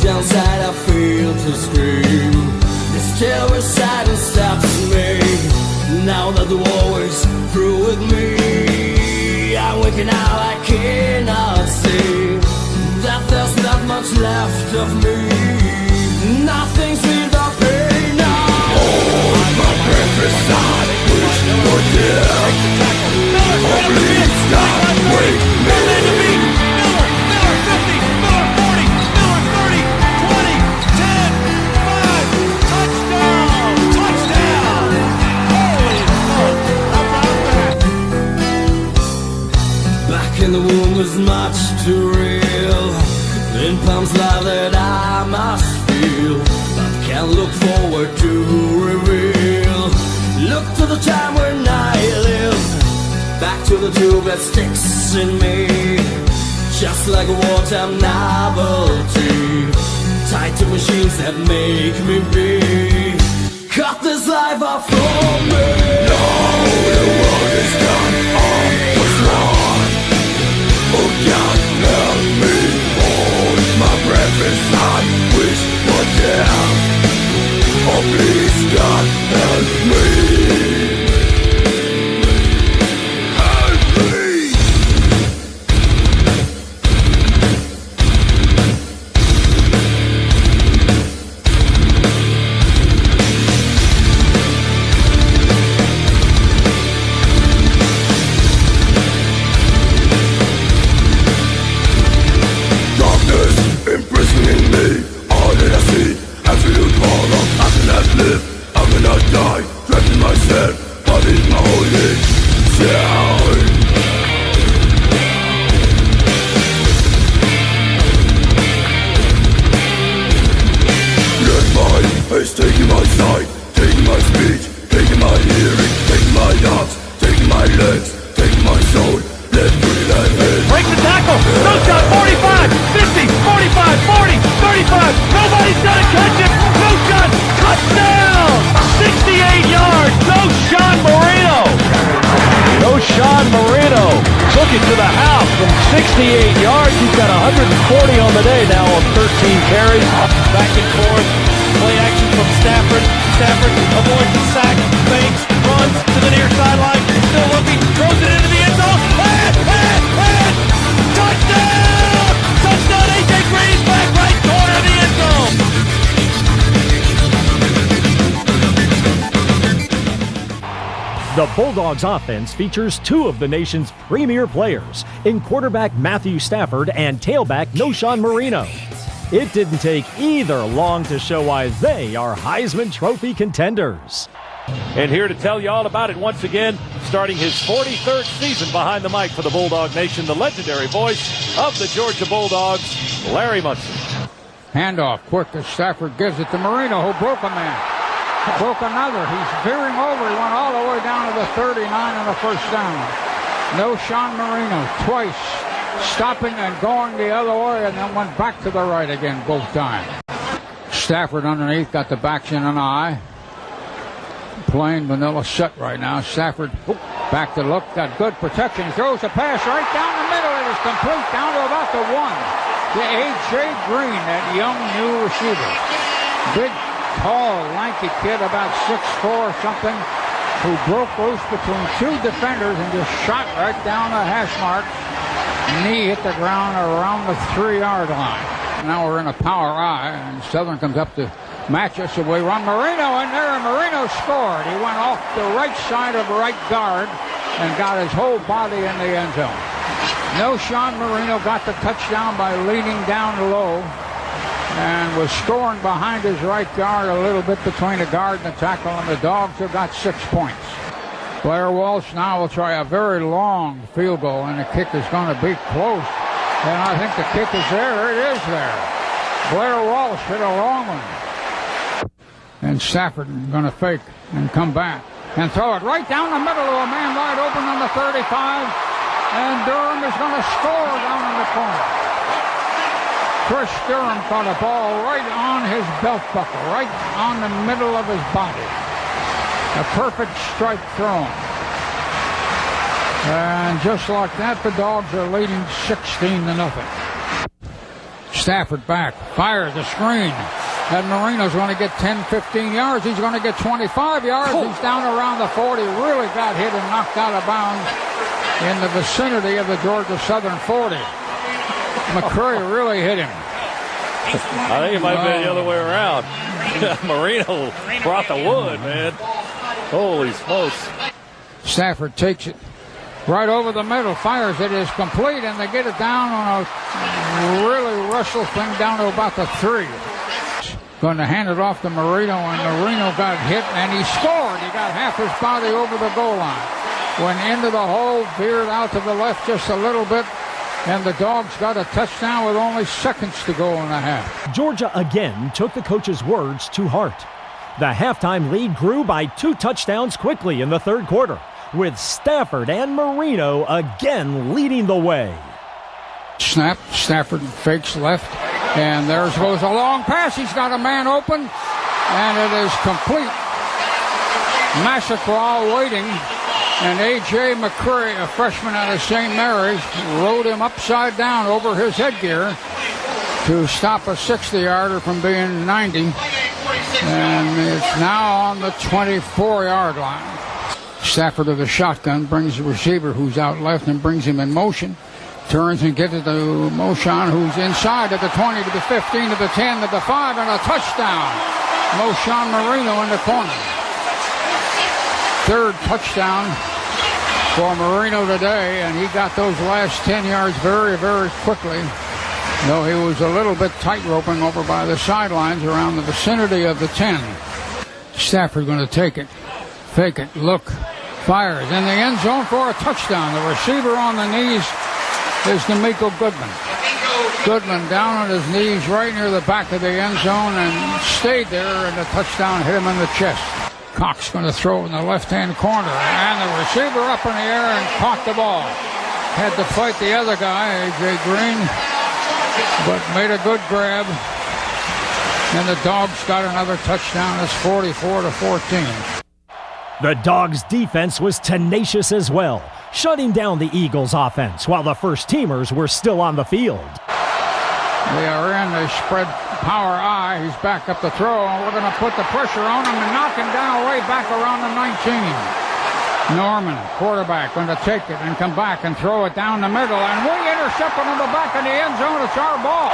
downside I feel to scream. This terror silence stops me. Now that the war is through with me, I'm waking out, I cannot see that there's not much left of me. Nothing's without pain now. Oh, my breath is not wish for death. Oh, please God, wake me. Miller, 50, Miller, 40, Miller, 30, 20, 10, 5, touchdown, touchdown. Holy smoke, how about that? Back in the womb is much too real. In palms life that I must feel, but can't look forward to reveal. Look to the time when I live, back to the tube that sticks in me, just like a wartime novelty, tied to machines that make me be. Cut this life off from me. Now the world is done, I was wrong. Oh God, help me. Hold my breath inside, wish for death. Oh please God, help me. Taking my sight, taking my speech, taking my hearing, taking my arms, taking my legs, taking my soul. Let's put it ahead. Break the tackle, no shot, 45, 50, 45, 40, 35. Nobody's gonna catch him. No shot, touchdown, 68 yards. No Sean Marino. No Sean Marino took it to the house from 68 yards. He's got 140 on the day now on 13 carries. Back and forth. Play action from Stafford. Stafford avoids the sack, fakes, runs to the near sideline. Still looking, throws it into the end zone. And touchdown! Touchdown! AJ Green's back right corner of the end zone. The Bulldogs offense features two of the nation's premier players in quarterback Matthew Stafford and tailback Noshawn Marino. It didn't take either long to show why they are Heisman Trophy contenders. And here to tell you all about it once again, starting his 43rd season behind the mic for the Bulldog Nation, the legendary voice of the Georgia Bulldogs, Larry Munson. Handoff quick as Stafford gives it to Marino, who broke a man. Broke another. He's veering over. He went all the way down to the 39 on the first down. Noshawn Marino twice, stopping and going the other way, and then went back to the right again both times. Stafford underneath, got the backs in an eye. Plain vanilla set right now. Stafford back to look, got good protection. Throws a pass right down the middle. It is complete down to about the 1. To A.J. Green, that young new receiver. Big, tall, lanky kid, about 6'4" something, who broke loose between two defenders and just shot right down the hash mark. Knee hit the ground around the 3-yard line. Now we're in a power I, and Southern comes up to match us. So we run Marino in there, and Marino scored. He went off the right side of right guard and got his whole body in the end zone. Noshawn Marino got the touchdown by leaning down low and was scoring behind his right guard, a little bit between the guard and the tackle, and the Dogs have got 6 points. Blair Walsh now will try a very long field goal, and the kick is going to be close. And I think the kick is there. It is there. Blair Walsh hit a long one. And Stafford going to fake and come back and throw it right down the middle of a man wide open on the 35. And Durham is going to score down in the corner. Chris Durham caught a ball right on his belt buckle, right on the middle of his body. A perfect strike thrown. And just like that, the Dogs are leading 16-0. Stafford back, fires the screen. And Marino's going to get 10, 15 yards. He's going to get 25 yards. He's down around the 40. Really got hit and knocked out of bounds in the vicinity of the Georgia Southern 40. McCray really hit him. I think it might have been the other way around. Marino brought the wood, man. Holy smokes. Stafford takes it right over the middle, fires it, is complete, and they get it down on a really wrestle thing down to about the 3. Going to hand it off to Marino, and Marino got hit, and he scored. He got half his body over the goal line. Went into the hole, veered out to the left just a little bit, and the Dogs got a touchdown with only seconds to go in the half. Georgia again took the coach's words to heart. The halftime lead grew by 2 touchdowns quickly in the third quarter, with Stafford and Marino again leading the way. Snap, Stafford fakes left, and there goes a long pass. He's got a man open, and it is complete. Massacre waiting, and A.J. McCray, a freshman out of St. Mary's, rode him upside down over his headgear to stop a 60-yarder from being 90, and it's now on the 24-yard line. Stafford of the shotgun brings the receiver who's out left and brings him in motion. Turns and gives it to Moshan, who's inside at the 20, to the 15, to the 10, to the 5, and a touchdown. Moshan Marino in the corner. Third touchdown for Marino today, and he got those last 10 yards very, very quickly, though he was a little bit tight-roping over by the sidelines around the vicinity of the 10. Stafford going to take it, fake it, look, fires in the end zone for a touchdown. The receiver on the knees is D'Amico Goodman. Goodman down on his knees right near the back of the end zone and stayed there, and the touchdown hit him in the chest. Cox going to throw in the left-hand corner, and the receiver up in the air and caught the ball. Had to fight the other guy, A.J. Green, but made a good grab. And the Dogs got another touchdown. It's 44-14. The Dogs' defense was tenacious as well, shutting down the Eagles' offense while the first-teamers were still on the field. They are in. They spread power I. He's back up the throw, and we're going to put the pressure on him and knock him down way back around the 19. Norman, quarterback, going to take it and come back and throw it down the middle, and we intercept it on the back of the end zone. It's our ball.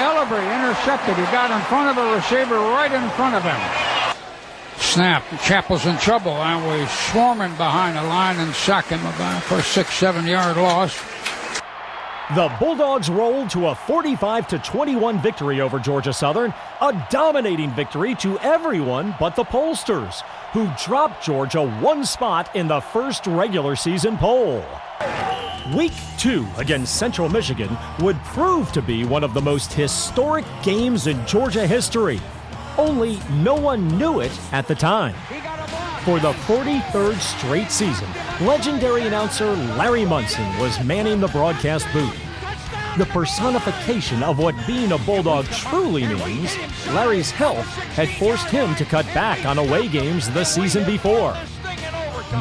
Ellery intercepted. He got in front of a receiver right in front of him. Snap. Chappell's in trouble, and we swarm him behind the line and sack him for a 6-7 yard loss. The Bulldogs rolled to a 45-21 victory over Georgia Southern, a dominating victory to everyone but the pollsters, who dropped Georgia 1 spot in the first regular season poll. Week 2 against Central Michigan would prove to be one of the most historic games in Georgia history. Only no one knew it at the time. For the 43rd straight season, legendary announcer Larry Munson was manning the broadcast booth. The personification of what being a Bulldog truly means, Larry's health had forced him to cut back on away games the season before.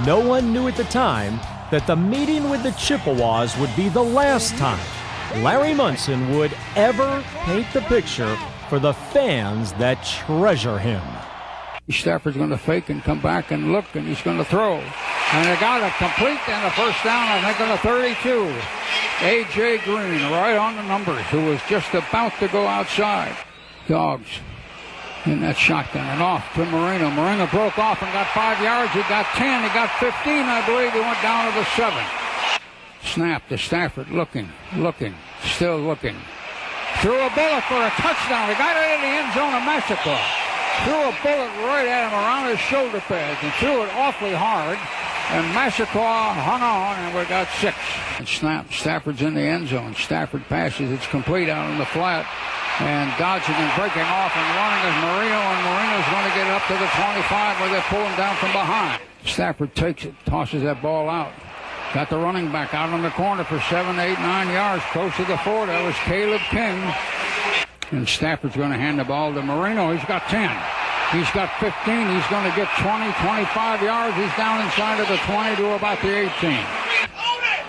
No one knew at the time that the meeting with the Chippewas would be the last time Larry Munson would ever paint the picture for the fans that treasure him. Stafford's going to fake and come back and look, and he's going to throw. And they got it complete, and a first down, I think, on the 32. A.J. Green right on the numbers, who was just about to go outside. Dogs in that shotgun, and off to Marino. Marino broke off and got 5 yards. He got 10. He got 15, I believe. He went down to the 7. Snap to Stafford, looking, still looking. Threw a bullet for a touchdown. He got it in the end zone of Mexico. Threw a bullet right at him around his shoulder pads and threw it awfully hard. And Massacre hung on, and we got 6. And snap. Stafford's in the end zone. Stafford passes. It's complete out on the flat. And dodging and breaking off and running is Marino, and Marino's going to get up to the 25 where they pull him down from behind. Stafford takes it, tosses that ball out. Got the running back out on the corner for 7, 8, 9 yards, close to the 4. That was Caleb King. And Stafford's going to hand the ball to Marino. He's got 10. He's got 15. He's going to get 20, 25 yards. He's down inside of the 20 to about the 18.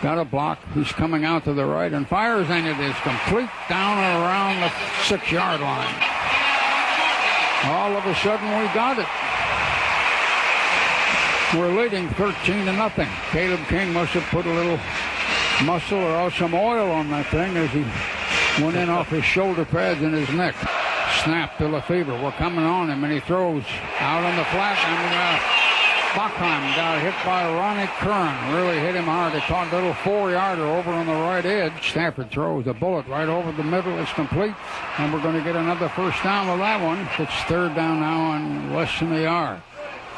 got a block. He's coming out to the right and fires, and it is complete down and around the 6-yard line. All of a sudden, we got it. We're leading 13-0. Caleb King must have put a little muscle or some oil on that thing as he went in off his shoulder pads and his neck. Snap to Lefebvre. We're coming on him, and he throws out on the flat, and Bachheim got hit by Ronnie Curran. Really hit him hard. They caught a little 4-yarder over on the right edge. Stafford throws a bullet right over the middle. It's complete, and we're going to get another first down with that one. It's 3rd down now on less than a yard.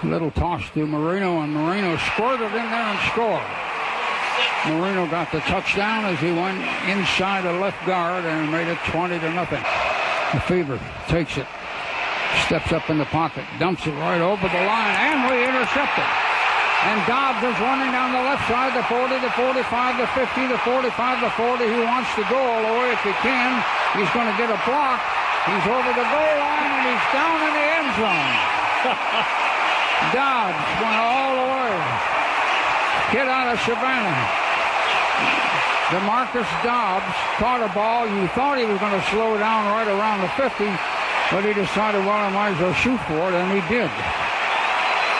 A little toss to Marino, and Marino squirted in there and scored. Marino got the touchdown as he went inside the left guard and made it 20-0. Lefebvre takes it, steps up in the pocket, dumps it right over the line, and we intercept it. And Dobbs is running down the left side, the 40, the 45, the 50, the 45, the 40. He wants to go all the way if he can. He's going to get a block. He's over the goal line, and he's down in the end zone. Dobbs went all the way. Kid out of Savannah. DeMarcus Dobbs caught a ball. You thought he was going to slow down right around the 50, but he decided, well, I might as well shoot for it, and he did.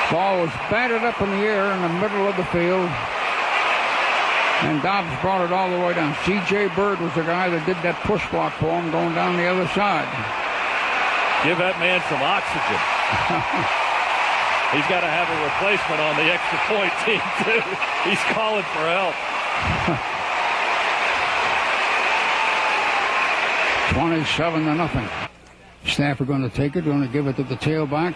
Ball was batted up in the air in the middle of the field, and Dobbs brought it all the way down. C.J. Bird was the guy that did that push block for him going down the other side. Give that man some oxygen. He's got to have a replacement on the extra point team, too. He's calling for help. 27-0. Stafford going to take it, going to give it to the tailback.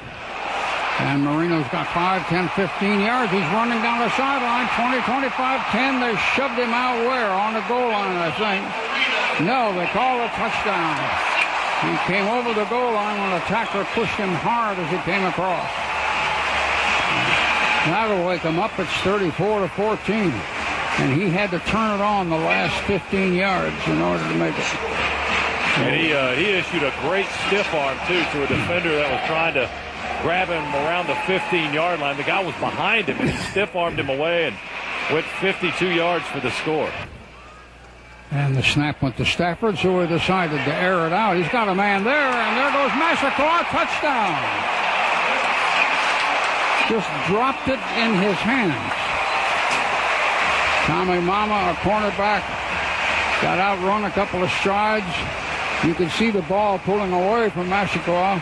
And Marino's got 5, 10, 15 yards. He's running down the sideline, 20, 25, 10. They shoved him out where? On the goal line, I think. No, they call a touchdown. He came over the goal line when the tackler pushed him hard as he came across. That'll wake him up. It's 34-14. And he had to turn it on the last 15 yards in order to make it. And he issued a great stiff arm, too, to a defender that was trying to grab him around the 15-yard line. The guy was behind him, and he stiff-armed him away and went 52 yards for the score. And the snap went to Stafford, so he decided to air it out. He's got a man there, and there goes Massacre. Touchdown. Just dropped it in his hands. Tommy Mama, a cornerback, got outrun a couple of strides. You can see the ball pulling away from Massacre.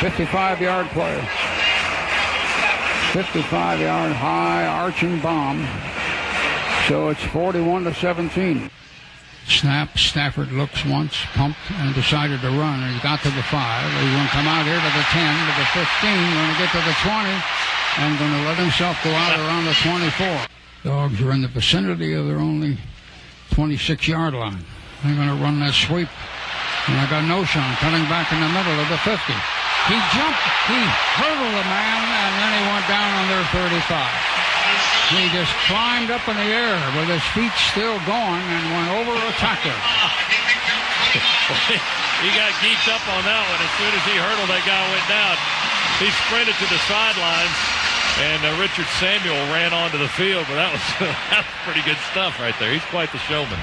55-yard play. 55-yard high arching bomb. So it's 41-17. Snap. Stafford looks once, pumped, and decided to run. And he got to the 5. He's going to come out here to the 10, to the 15, going to get to the 20, and going to let himself go out around the 24. Dogs are in the vicinity of their only 26-yard line. They're going to run that sweep. And I got Noshan cutting back in the middle of the 50. He jumped, he hurdled the man, and then he went down on their 35. He just climbed up in the air with his feet still going and went over a tackler. He got geeked up on that one. As soon as he hurdled, that guy went down. He sprinted to the sidelines, and Richard Samuel ran onto the field, but that was pretty good stuff right there. He's quite the showman.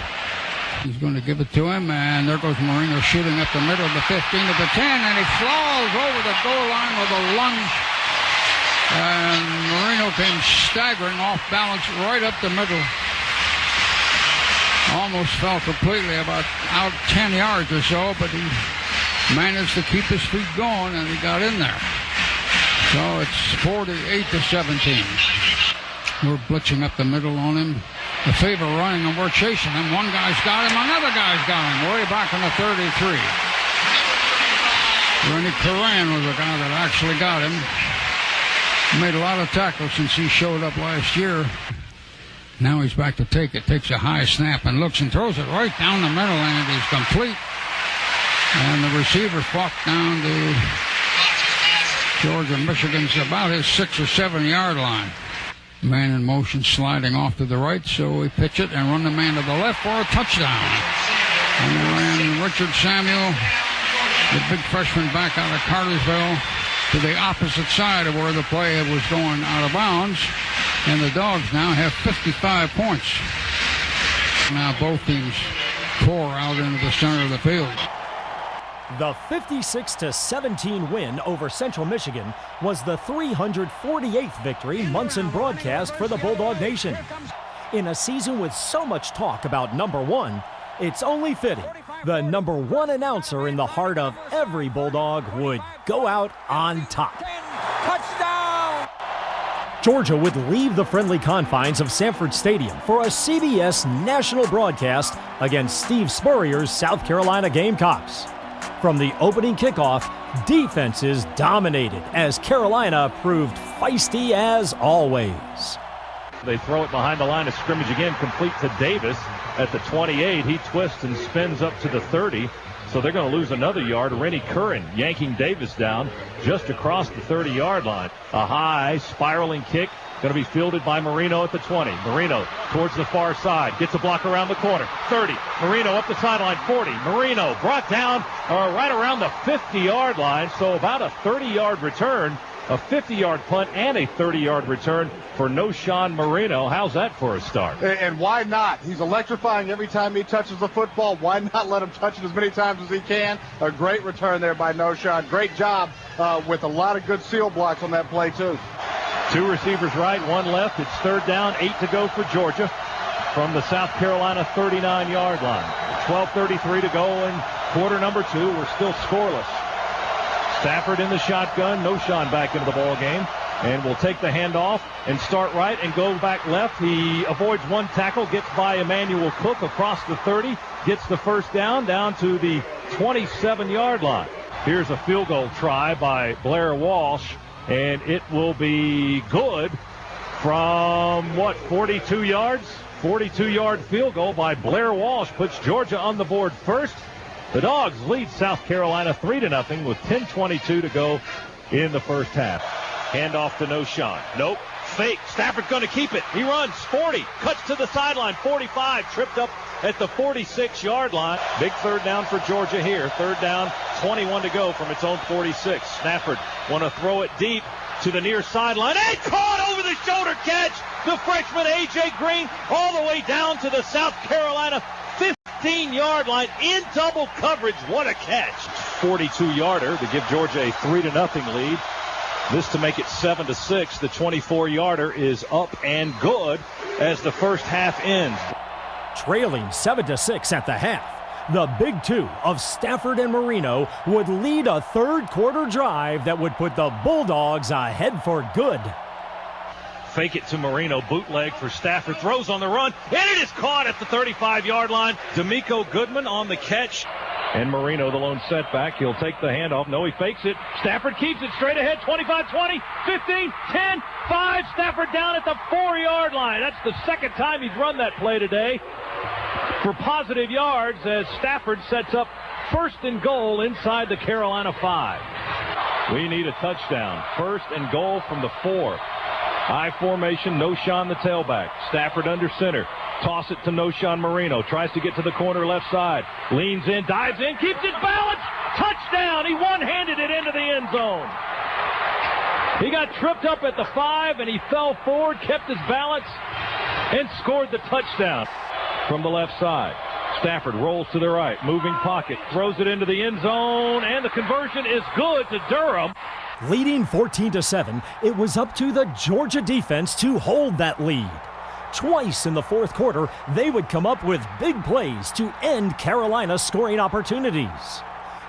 He's going to give it to him, and there goes Marino shooting up the middle of the 15 to the 10, and he falls over the goal line with a lunge. And Marino came staggering off balance right up the middle. Almost fell completely, about out 10 yards or so, but he managed to keep his feet going, and he got in there. So it's 48-17. We're blitzing up the middle on him. Lefebvre running, and we're chasing him. One guy's got him, another guy's got him, way back on the 33. Rennie Curran was the guy that actually got him. Made a lot of tackles since he showed up last year. Now he's back to take it. Takes a high snap and looks and throws it right down the middle, and it is complete. And the receiver fought down to Georgia, Michigan's about his 6 or 7 yard line. Man in motion sliding off to the right, so we pitch it and run the man to the left for a touchdown. And we ran Richard Samuel, the big freshman back out of Cartersville, to the opposite side of where the play was going out of bounds. And the Dogs now have 55 points. Now both teams pour out into the center of the field. The 56-17 win over Central Michigan was the 348th victory Munson broadcast for the Bulldog Nation. In a season with so much talk about number one, it's only fitting the number one announcer in the heart of every Bulldog would go out on top. Touchdown! Georgia would leave the friendly confines of Sanford Stadium for a CBS national broadcast against Steve Spurrier's South Carolina Gamecocks. From the opening kickoff, defenses dominated as Carolina proved feisty as always. They throw it behind the line of scrimmage again, complete to Davis at the 28. He twists and spins up to the 30. So they're going to lose another yard. Rennie Curran yanking Davis down just across the 30-yard line. A high spiraling kick going to be fielded by Marino at the 20. Marino towards the far side. Gets a block around the corner. 30. Marino up the sideline. 40. Marino brought down right around the 50-yard line. So about a 30-yard return, a 50-yard punt, and a 30-yard return for Noshawn Marino. How's that for a start? And why not? He's electrifying every time he touches the football. Why not let him touch it as many times as he can? A great return there by Noshawn. Great job with a lot of good seal blocks on that play, too. Two receivers right, one left. It's third down, 8 to go for Georgia from the South Carolina 39-yard line. 12:33 to go in quarter number 2. We're still scoreless. Stafford in the shotgun. Noshawn back into the ball game. And will take the handoff and start right and go back left. He avoids one tackle, gets by Emmanuel Cook across the 30, gets the first down to the 27-yard line. Here's a field goal try by Blair Walsh, and it will be good from, 42 yards? 42-yard field goal by Blair Walsh puts Georgia on the board first. The Dogs lead South Carolina 3-0 with 10:22 to go in the first half. Handoff to Noshawn. Nope. Fake. Stafford's going to keep it. He runs 40. Cuts to the sideline. 45. Tripped up at the 46-yard line. Big third down for Georgia here. Third down, 21 to go from its own 46. Stafford want to throw it deep to the near sideline. And caught over the shoulder catch. The freshman A.J. Green all the way down to the South Carolina 15-yard line in double coverage. What a catch. 42-yarder to give Georgia a 3-0 lead. This to make it 7-6. The 24-yarder is up and good as the first half ends. Trailing 7-6 at the half, the big two of Stafford and Marino would lead a third-quarter drive that would put the Bulldogs ahead for good. Fake it to Marino, bootleg for Stafford, throws on the run, and it is caught at the 35-yard line. D'Amico Goodman on the catch. And Marino, the lone setback. He'll take the handoff. No, he fakes it. Stafford keeps it straight ahead. 25, 20, 15, 10, 5. Stafford down at the 4-yard line. That's the second time he's run that play today for positive yards as Stafford sets up first and goal inside the Carolina 5. We need a touchdown. First and goal from the 4. High formation, Noshawn the tailback. Stafford under center. Toss it to Noshawn Marino. Tries to get to the corner left side. Leans in, dives in, keeps it balanced. Touchdown! He one-handed it into the end zone. He got tripped up at the 5, and he fell forward, kept his balance, and scored the touchdown from the left side. Stafford rolls to the right, moving pocket, throws it into the end zone, and the conversion is good to Durham. Leading 14-7, it was up to the Georgia defense to hold that lead. Twice in the fourth quarter, they would come up with big plays to end Carolina's scoring opportunities.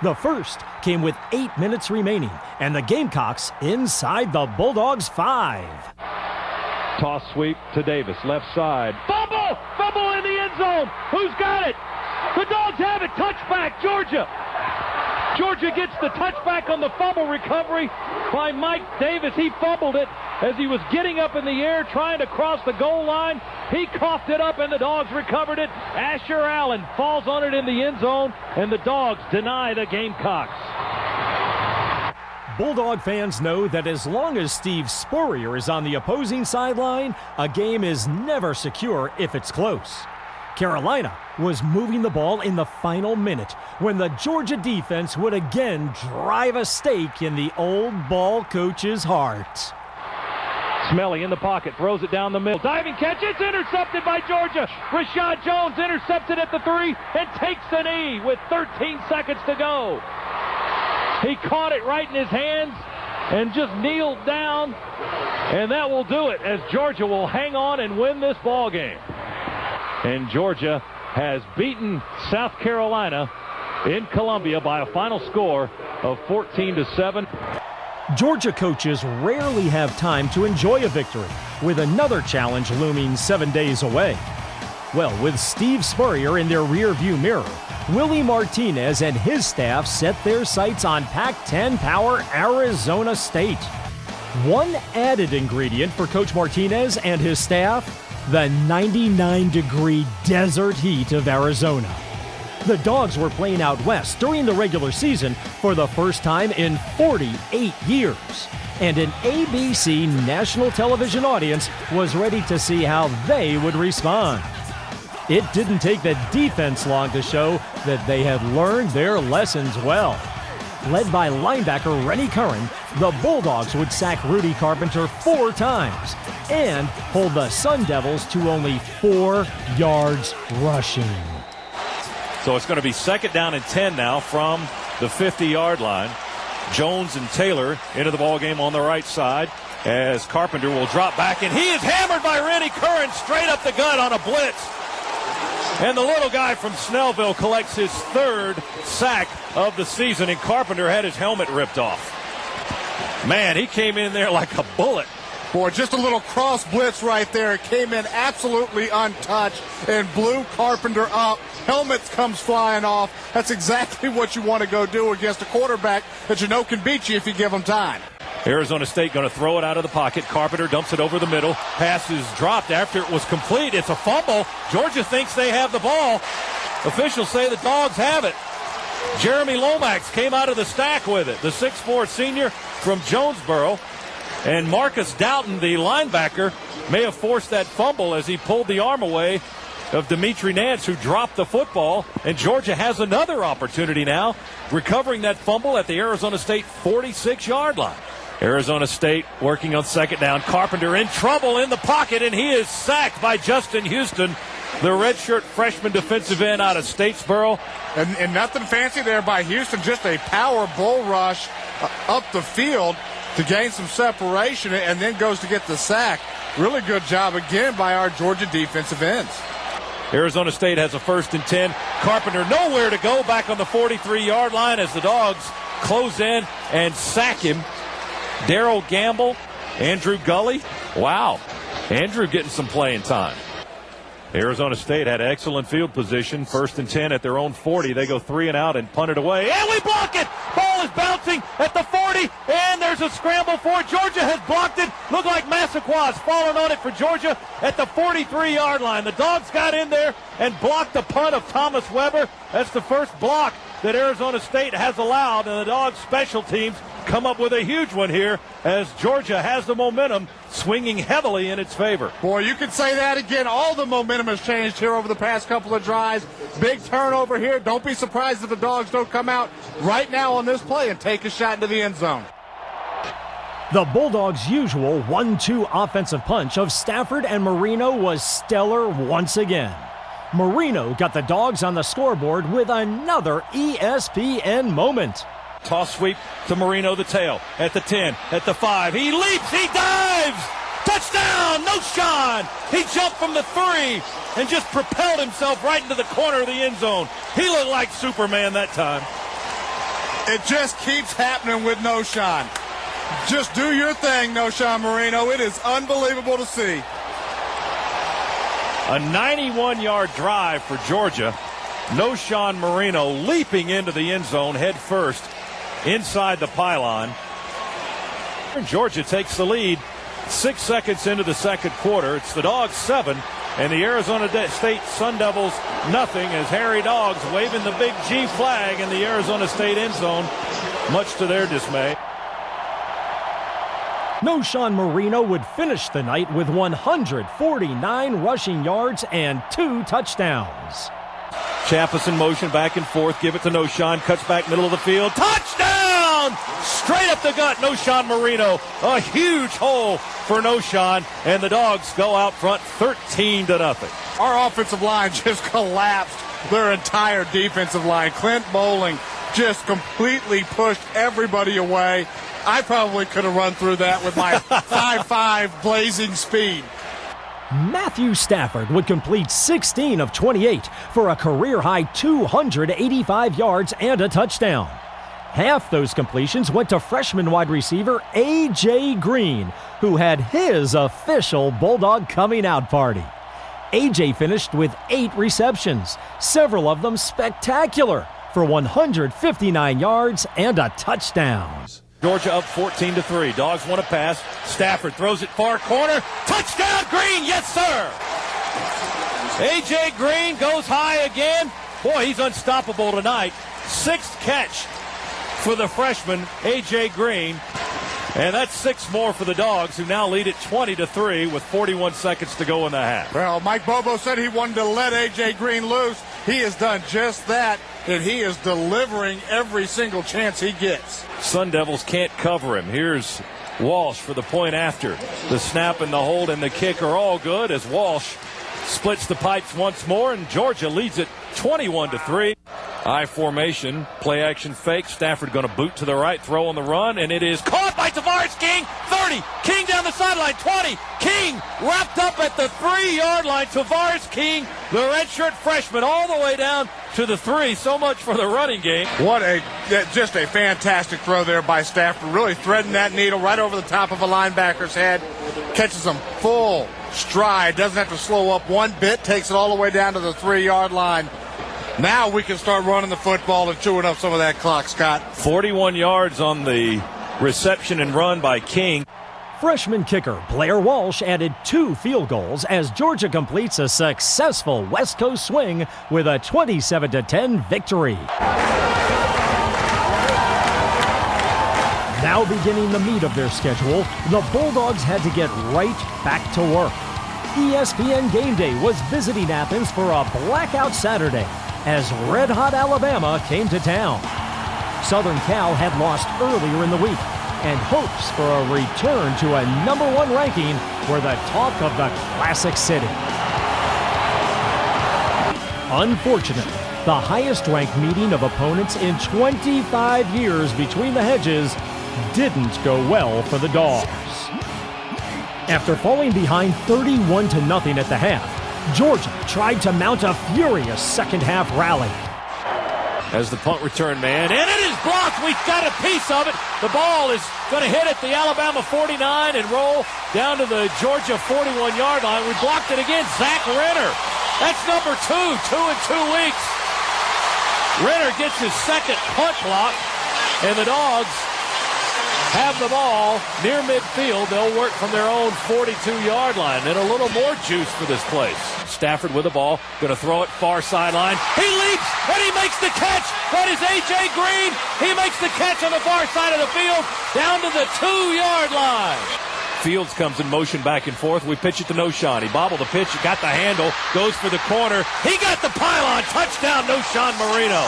The first came with 8 minutes remaining, and the Gamecocks inside the Bulldogs' 5. Toss sweep to Davis, left side. Fumble! Fumble in the end zone! Who's got it? The Dogs have it! Touchback, Georgia! Georgia gets the touchback on the fumble recovery by Mike Davis. He fumbled it as he was getting up in the air trying to cross the goal line. He coughed it up and the Dogs recovered it. Asher Allen falls on it in the end zone and the Dogs deny the Gamecocks. Bulldog fans know that as long as Steve Spurrier is on the opposing sideline, a game is never secure if it's close. Carolina was moving the ball in the final minute when the Georgia defense would again drive a stake in the old ball coach's heart. Smelly in the pocket, throws it down the middle. Diving catch, it's intercepted by Georgia. Rashad Jones intercepted at the 3 and takes the knee with 13 seconds to go. He caught it right in his hands and just kneeled down, and that will do it as Georgia will hang on and win this ball game. And Georgia has beaten South Carolina in Columbia by a final score of 14-7. Georgia coaches rarely have time to enjoy a victory, with another challenge looming 7 days away. Well, with Steve Spurrier in their rearview mirror, Willie Martinez and his staff set their sights on Pac-10 power Arizona State. One added ingredient for Coach Martinez and his staff, the 99-degree desert heat of Arizona. The Dogs were playing out west during the regular season for the first time in 48 years. And an ABC national television audience was ready to see how they would respond. It didn't take the defense long to show that they had learned their lessons well. Led by linebacker Rennie Curran, the Bulldogs would sack Rudy Carpenter 4 times and hold the Sun Devils to only 4 yards rushing. So it's going to be 2nd down and 10 now from the 50-yard line. Jones and Taylor into the ball game on the right side as Carpenter will drop back, and he is hammered by Rennie Curran straight up the gut on a blitz. And the little guy from Snellville collects his 3rd sack of the season, and Carpenter had his helmet ripped off. Man, he came in there like a bullet. Boy, just a little cross blitz right there. It came in absolutely untouched and blew Carpenter up. Helmets comes flying off. That's exactly what you want to go do against a quarterback that you know can beat you if you give him time. Arizona State going to throw it out of the pocket. Carpenter dumps it over the middle. Pass is dropped after it was complete. It's a fumble. Georgia thinks they have the ball. Officials say the Dogs have it. Jeremy Lomax came out of the stack with it. The 6'4 senior from Jonesboro. And Marcus Doughton, the linebacker, may have forced that fumble as he pulled the arm away of Dimitri Nance, who dropped the football. And Georgia has another opportunity now, recovering that fumble at the Arizona State 46-yard line. Arizona State working on 2nd down. Carpenter in trouble in the pocket, and he is sacked by Justin Houston, the redshirt freshman defensive end out of Statesboro. And nothing fancy there by Houston, just a power bull rush up the field to gain some separation, and then goes to get the sack. Really good job again by our Georgia defensive ends. Arizona State has a 1st and 10. Carpenter nowhere to go back on the 43-yard line as the Dogs close in and sack him. Darrell Gamble, Andrew Gully. Wow, Andrew getting some playing time. Arizona State had excellent field position. 1st and 10 at their own 40. They go 3 and out and punt it away. And we block it! Ball is bouncing at the 40, and there's a scramble for it. Georgia has blocked it. Look like Massaqua's falling on it for Georgia at the 43-yard line. The Dogs got in there and blocked the punt of Thomas Weber. That's the first block that Arizona State has allowed, and the Dogs' special teams come up with a huge one here as Georgia has the momentum swinging heavily in its favor. Boy, you could say that again. All the momentum has changed here over the past couple of drives. Big turnover here. Don't be surprised if the Dogs don't come out right now on this play and take a shot into the end zone. The Bulldogs' usual 1-2 offensive punch of Stafford and Marino was stellar once again. Marino got the Dogs on the scoreboard with another ESPN moment. Toss sweep to Marino, the tail, at the 10, at the 5. He leaps, he dives! Touchdown, Knowshon! He jumped from the 3 and just propelled himself right into the corner of the end zone. He looked like Superman that time. It just keeps happening with Knowshon. Just do your thing, Knowshon Marino. It is unbelievable to see. A 91-yard drive for Georgia. Knowshon Marino leaping into the end zone head first inside the pylon. Georgia takes the lead 6 seconds into the 2nd quarter. It's the Dogs 7 and the Arizona State Sun Devils nothing as Harry Dogs waving the big G flag in the Arizona State end zone, much to their dismay. Knowshon Marino would finish the night with 149 rushing yards and 2 touchdowns. Chaffis in motion back and forth. Give it to Knowshon. Cuts back middle of the field. Touchdown! touchdown, straight up the gut, Noshan Marino. A huge hole for Noshan, and the Dogs go out front 13-0. Our offensive line just collapsed their entire defensive line. Clint Bowling just completely pushed everybody away. I probably could have run through that with my 5.5 blazing speed. Matthew Stafford would complete 16 of 28 for a career-high 285 yards and a touchdown. Half those completions went to freshman wide receiver A.J. Green, who had his official Bulldog coming out party. A.J. finished with 8 receptions, several of them spectacular, for 159 yards and a touchdown. Georgia up 14-3. Dogs want to pass. Stafford throws it far corner. Touchdown, Green! Yes, sir! A.J. Green goes high again. Boy, he's unstoppable tonight. 6th catch for the freshman, A.J. Green. And that's 6 more for the Dogs, who now lead it 20-3 with 41 seconds to go in the half. Well, Mike Bobo said he wanted to let A.J. Green loose. He has done just that, and he is delivering every single chance he gets. Sun Devils can't cover him. Here's Walsh for the point after. The snap and the hold and the kick are all good as Walsh splits the pipes once more, and Georgia leads it 21-3. I formation, play action fake. Stafford going to boot to the right, throw on the run, and it is caught by Tavares King. 30. King down the sideline. 20. King wrapped up at the 3-yard line. Tavares King, the redshirt freshman, all the way down to the 3. So much for the running game. Just a fantastic throw there by Stafford. Really threading that needle right over the top of a linebacker's head. Catches him full stride. Doesn't have to slow up one bit. Takes it all the way down to the 3-yard line. Now we can start running the football and chewing up some of that clock, Scott. 41 yards on the reception and run by King. Freshman kicker Blair Walsh added 2 field goals as Georgia completes a successful West Coast swing with a 27-10 victory. Now beginning the meat of their schedule, the Bulldogs had to get right back to work. ESPN Game Day was visiting Athens for a blackout Saturday as red-hot Alabama came to town. Southern Cal had lost earlier in the week, and hopes for a return to a #1 ranking were the talk of the Classic City. Unfortunately, the highest-ranked meeting of opponents in 25 years between the hedges didn't go well for the Dogs. After falling behind 31-0 at the half, Georgia tried to mount a furious second-half rally. As the punt return man, and it is blocked. We've got a piece of it. The ball is going to hit at the Alabama 49 and roll down to the Georgia 41-yard line. We blocked it again. Zach Renner. That's number 2 in 2 weeks. Renner gets his second punt block, and the Dogs have the ball near midfield. They'll work from their own 42-yard line. And a little more juice for this place. Stafford with the ball, going to throw it far sideline. He leaps, and he makes the catch. That is A.J. Green. He makes the catch on the far side of the field, down to the 2-yard line. Fields comes in motion back and forth. We pitch it to Noshan. He bobbled the pitch, got the handle, goes for the corner. He got the pylon. Touchdown, Noshan Marino.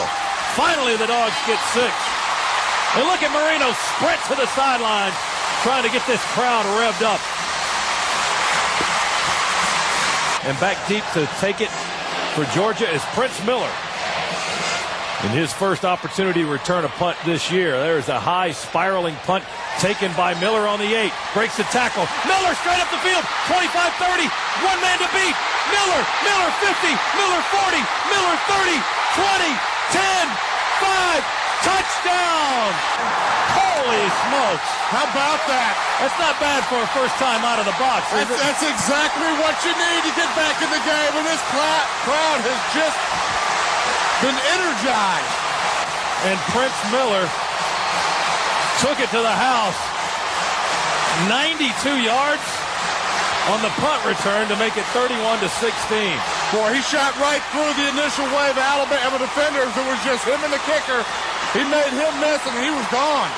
Finally, the Dogs get 6. And look at Marino sprint to the sideline, trying to get this crowd revved up. And back deep to take it for Georgia is Prince Miller. In his first opportunity to return a punt this year, there's a high spiraling punt taken by Miller on the 8. Breaks the tackle. Miller straight up the field. 25-30. One man to beat. Miller 50. Miller 40. Miller 30. 20. 10. 5. Touchdown! Holy smokes. How about that? That's not bad for a first time out of the box. That's exactly what you need to get back in the game. And this crowd has just been energized. And Prince Miller took it to the house. 92 yards on the punt return to make it 31-16. Boy, he shot right through the initial wave of Alabama defenders. It was just him and the kicker. He made him miss, and he was gone.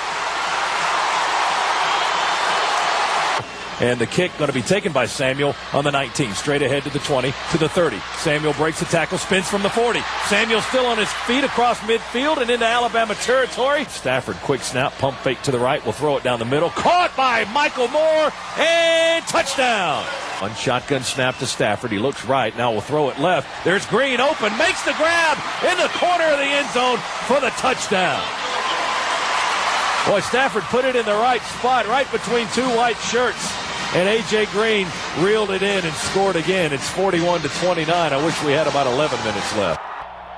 And the kick going to be taken by Samuel on the 19. Straight ahead to the 20, to the 30. Samuel breaks the tackle, spins from the 40. Samuel still on his feet across midfield and into Alabama territory. Stafford, quick snap, pump fake to the right. Will throw it down the middle. Caught by Michael Moore, and touchdown. On shotgun snap to Stafford. He looks right. Now will throw it left. There's Green open. Makes the grab in the corner of the end zone for the touchdown. Boy, Stafford put it in the right spot, right between two white shirts. And A.J. Green reeled it in and scored again. It's 41-29. I wish we had about 11 minutes left.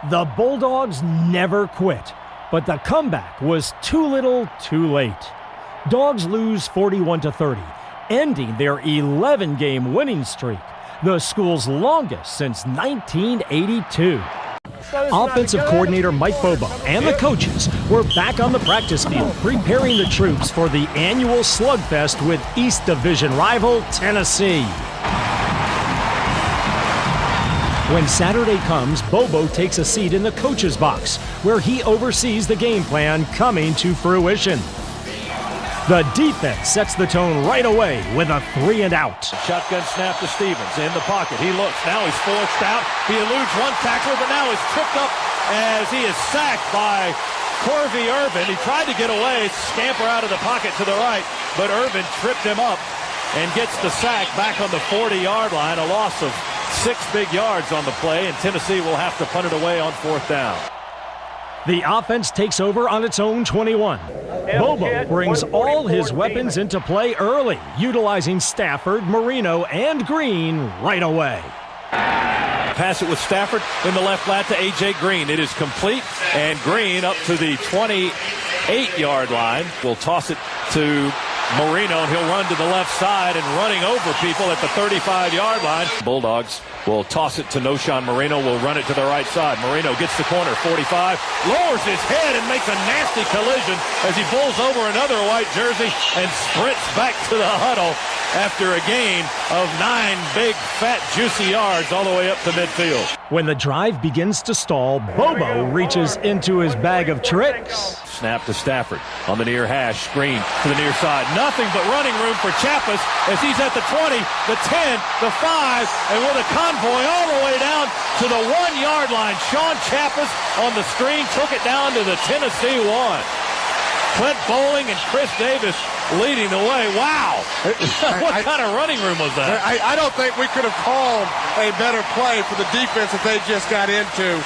The Bulldogs never quit, but the comeback was too little, too late. Dogs lose 41-30, ending their 11-game winning streak, the school's longest since 1982. Offensive coordinator Mike Bobo and the coaches were back on the practice field preparing the troops for the annual slugfest with East Division rival Tennessee. When Saturday comes, Bobo takes a seat in the coach's box where he oversees the game plan coming to fruition. The defense sets the tone right away with a 3-and-out. Shotgun snap to Stevens in the pocket. He looks. Now he's forced out. He eludes one tackler, but now he's tripped up as he is sacked by Corvey Irvin. He tried to get away, scamper out of the pocket to the right, but Irvin tripped him up and gets the sack back on the 40-yard line. A loss of 6 big yards on the play, and Tennessee will have to punt it away on 4th down. The offense takes over on its own 21. Bobo brings all his weapons into play early, utilizing Stafford, Marino, and Green right away. Pass it with Stafford in the left flat to A.J. Green. It is complete, and Green up to the 28-yard line. Will toss it to Marino, and he'll run to the left side and running over people at the 35-yard line. Bulldogs will toss it to Noshawn Marino, will run it to the right side. Marino gets the corner, 45, lowers his head and makes a nasty collision as he pulls over another white jersey and sprints back to the huddle after a gain of 9 big, fat, juicy yards all the way up to midfield. When the drive begins to stall, Bobo reaches into his bag of tricks. Snap to Stafford on the near hash, screen to the near side. Nothing but running room for Chappis as he's at the 20, the 10, the 5, and with a convoy all the way down to the 1-yard line. Sean Chappis on the screen took it down to the Tennessee 1. Clint Bowling and Chris Davis leading the way. Wow. What kind of running room was that? I don't think we could have called a better play for the defense that they just got into.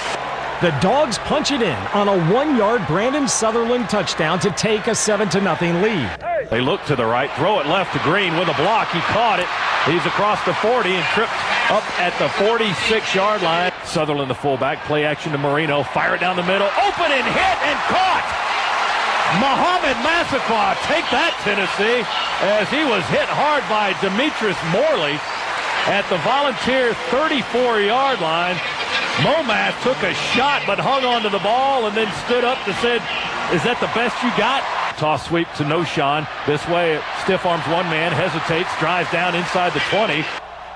The Dogs punch it in on a 1-yard Brandon Sutherland touchdown to take a 7-0 lead. They look to the right, throw it left to Green with a block. He caught it. He's across the 40 and tripped up at the 46-yard line. Sutherland, the fullback, play action to Marino. Fire it down the middle. Open and hit and caught. Muhammad Massaquoi, take that, Tennessee, as he was hit hard by Demetrius Morley at the Volunteer 34-yard line. Momath took a shot but hung onto the ball and then stood up and said, "Is that the best you got?" Toss sweep to Noshawn. This way, stiff arms one man, hesitates, drives down inside the 20.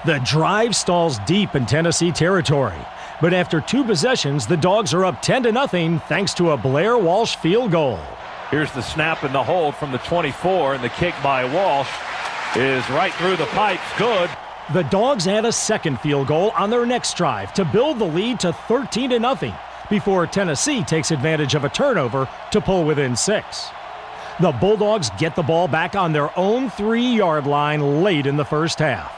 The drive stalls deep in Tennessee territory. But after 2 possessions, the Dogs are up 10-0 thanks to a Blair Walsh field goal. Here's the snap and the hold from the 24, and the kick by Walsh is right through the pipes. Good. The Dogs add a second field goal on their next drive to build the lead to 13-0 before Tennessee takes advantage of a turnover to pull within 6. The Bulldogs get the ball back on their own 3-yard line late in the first half.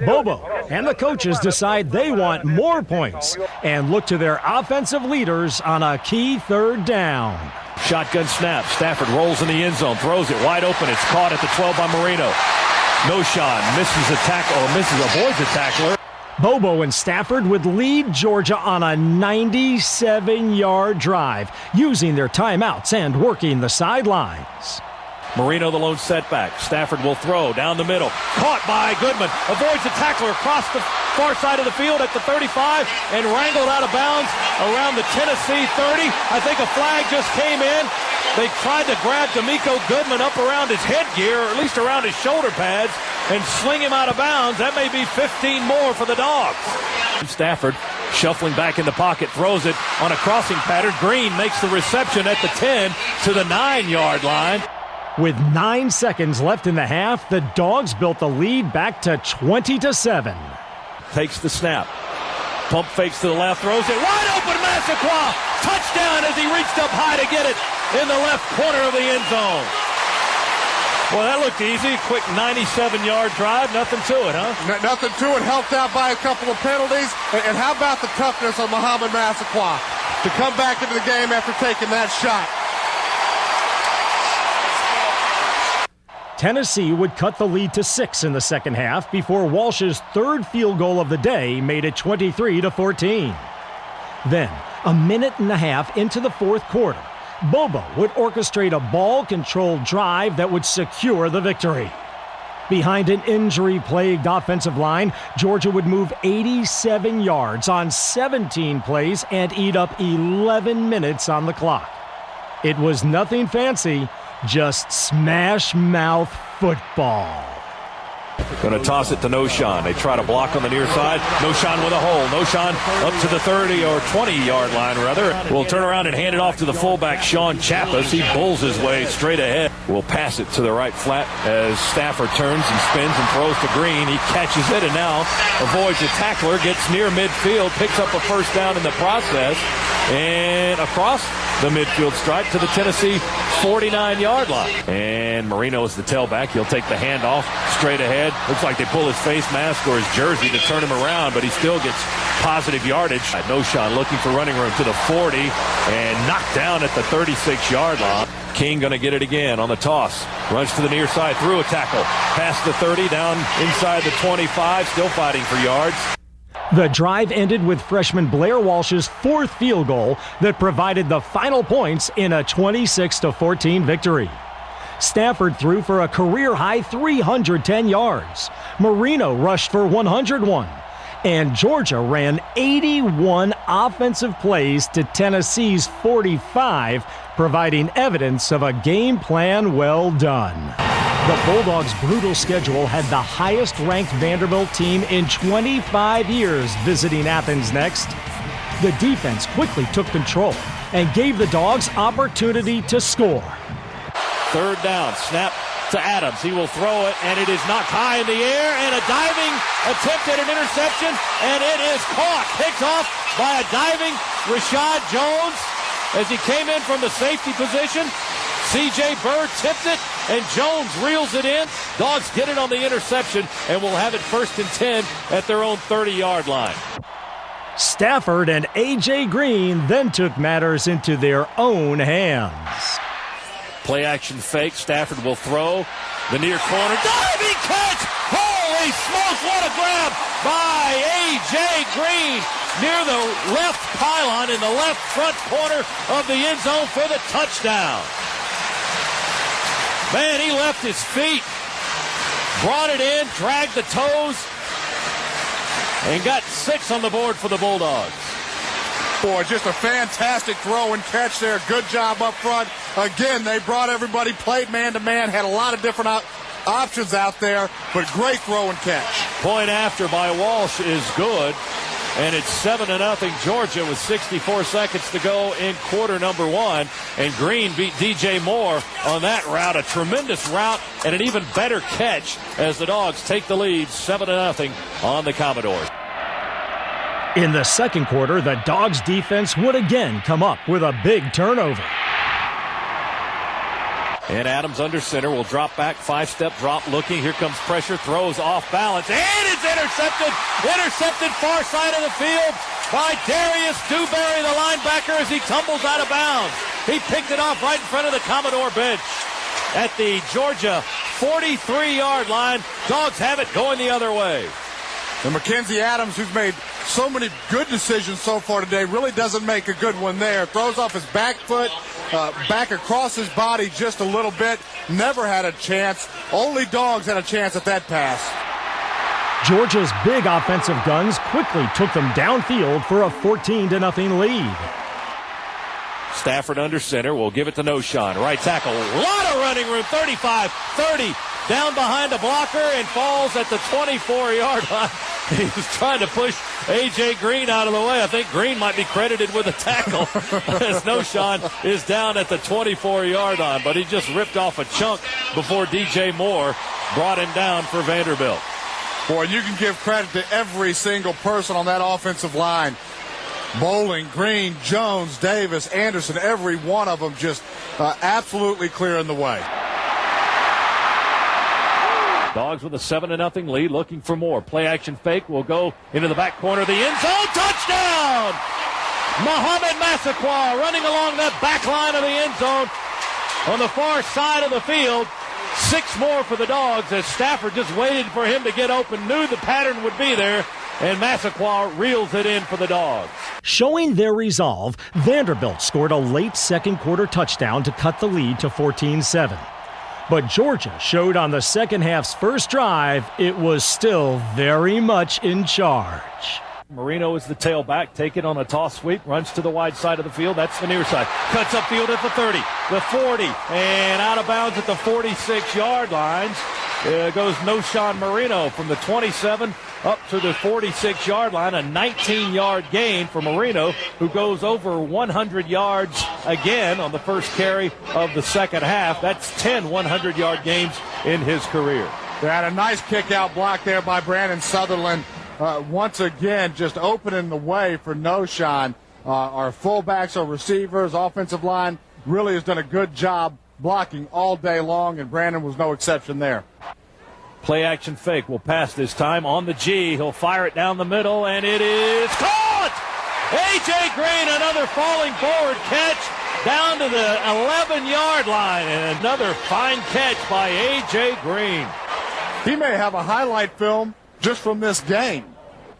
Bobo and the coaches decide they want more points and look to their offensive leaders on a key 3rd down. Shotgun snap. Stafford rolls in the end zone, throws it wide open. It's caught at the 12 by Marino. Noshawn misses a tackle, or avoids a tackler. Bobo and Stafford would lead Georgia on a 97-yard drive, using their timeouts and working the sidelines. Marino the lone setback. Stafford will throw down the middle. Caught by Goodman. Avoids the tackler across the far side of the field at the 35 and wrangled out of bounds around the Tennessee 30. I think a flag just came in. They tried to grab D'Amico Goodman up around his headgear, or at least around his shoulder pads, and sling him out of bounds. That may be 15 more for the Dogs. Stafford shuffling back in the pocket, throws it on a crossing pattern. Green makes the reception at the 10 to the 9-yard line. With 9 seconds left in the half, the Dogs built the lead back to 20-7. Takes the snap. Pump fakes to the left, throws it wide open. Massaquoi, touchdown as he reached up high to get it in the left corner of the end zone. Well, that looked easy. Quick 97-yard drive. Nothing to it, huh? Nothing to it. Helped out by a couple of penalties. And how about the toughness of Muhammad Massaquoi to come back into the game after taking that shot? Tennessee would cut the lead to 6 in the second half before Walsh's third field goal of the day made it 23-14. Then, a minute and a half into the fourth quarter, Bobo would orchestrate a ball-controlled drive that would secure the victory. Behind an injury-plagued offensive line, Georgia would move 87 yards on 17 plays and eat up 11 minutes on the clock. It was nothing fancy, just smash-mouth football. Going to toss it to Noshan. They try to block on the near side. Noshan with a hole. Noshan up to the 30 or 20-yard line, rather. Will turn around and hand it off to the fullback, Sean Chappas. He bulls his way straight ahead. Will pass it to the right flat as Stafford turns and spins and throws to Green. He catches it and now avoids a tackler, gets near midfield, picks up a first down in the process, and across the midfield stripe to the Tennessee 49-yard line. And Marino is the tailback. He'll take the handoff straight ahead. Looks like they pull his face mask or his jersey to turn him around, but he still gets positive yardage. Noshan looking for running room to the 40 and knocked down at the 36-yard line. King going to get it again on the toss. Runs to the near side, through a tackle. Past the 30, down inside the 25, still fighting for yards. The drive ended with freshman Blair Walsh's fourth field goal that provided the final points in a 26-14 victory. Stafford threw for a career-high 310 yards. Marino rushed for 101. And Georgia ran 81 offensive plays to Tennessee's 45, providing evidence of a game plan well done. The Bulldogs' brutal schedule had the highest-ranked Vanderbilt team in 25 years visiting Athens next. The defense quickly took control and gave the Dogs opportunity to score. Third down, snap to Adams. He will throw it, and it is knocked high in the air, and a diving attempt at an interception, and it is caught. Picked off by a diving Rashad Jones as he came in from the safety position. C.J. Bird tipped it, and Jones reels it in. Dogs get it on the interception, and will have it 1st and 10 at their own 30-yard line. Stafford and A.J. Green then took matters into their own hands. Play action fake. Stafford will throw. The near corner. Diving catch! Holy smokes, what a grab by A.J. Green near the left pylon in the left front corner of the end zone for the touchdown. Man, he left his feet, brought it in, dragged the toes, and got 6 on the board for the Bulldogs. Boy, just a fantastic throw and catch there. Good job up front. Again, they brought everybody, played man-to-man, had a lot of different options out there, but great throw and catch. Point after by Walsh is good, and it's 7-0 Georgia with 64 seconds to go in quarter number 1, and Green beat DJ Moore on that route. A tremendous route and an even better catch as the Dogs take the lead 7-0 on the Commodores. In the second quarter, the Dogs' defense would again come up with a big turnover. And Adams under center will drop back, 5-step drop looking. Here comes pressure, throws off balance, and it's intercepted. Intercepted far side of the field by Darius Dewberry, the linebacker, as he tumbles out of bounds. He picked it off right in front of the Commodore bench at the Georgia 43-yard line. Dogs have it going the other way. And Mackenzie Adams, who's made so many good decisions so far today, really doesn't make a good one there. Throws off his back foot, back across his body just a little bit. Never had a chance. Only Dogs had a chance at that pass. Georgia's big offensive guns quickly took them downfield for a 14-0 lead. Stafford under center will give it to Noshan. Right tackle. A lot of running room. 35, 30. Down behind a blocker and falls at the 24-yard line. He was trying to push A.J. Green out of the way. I think Green might be credited with a tackle as Noshawn is down at the 24-yard line. But he just ripped off a chunk before D.J. Moore brought him down for Vanderbilt. Boy, you can give credit to every single person on that offensive line. Bowling, Green, Jones, Davis, Anderson, every one of them just absolutely clearing the way. Dogs with a 7-0 lead, looking for more. Play action fake will go into the back corner of the end zone. Touchdown! Mohamed Massaquoi running along that back line of the end zone on the far side of the field. 6 more for the Dogs as Stafford just waited for him to get open, knew the pattern would be there, and Massaquoi reels it in for the Dogs. Showing their resolve, Vanderbilt scored a late second quarter touchdown to cut the lead to 14-7. But Georgia showed on the second half's first drive it was still very much in charge. Marino is the tailback, taken on a toss sweep, runs to the wide side of the field. That's the near side. Cuts upfield at the 30, the 40, and out of bounds at the 46-yard lines. Goes Noshawn Marino from the 27 up to the 46-yard line, a 19-yard gain for Marino, who goes over 100 yards again on the first carry of the second half. That's 10 100-yard games in his career. They had a nice kick-out block there by Brandon Sutherland. Once again, just opening the way for Noshawn. Our fullbacks, our receivers, offensive line really has done a good job blocking all day long, and Brandon was no exception there. Play action fake will pass this time on the G. He'll fire it down the middle, and it is caught! A.J. Green, another falling forward catch down to the 11-yard line, and another fine catch by A.J. Green. He may have a highlight film just from this game.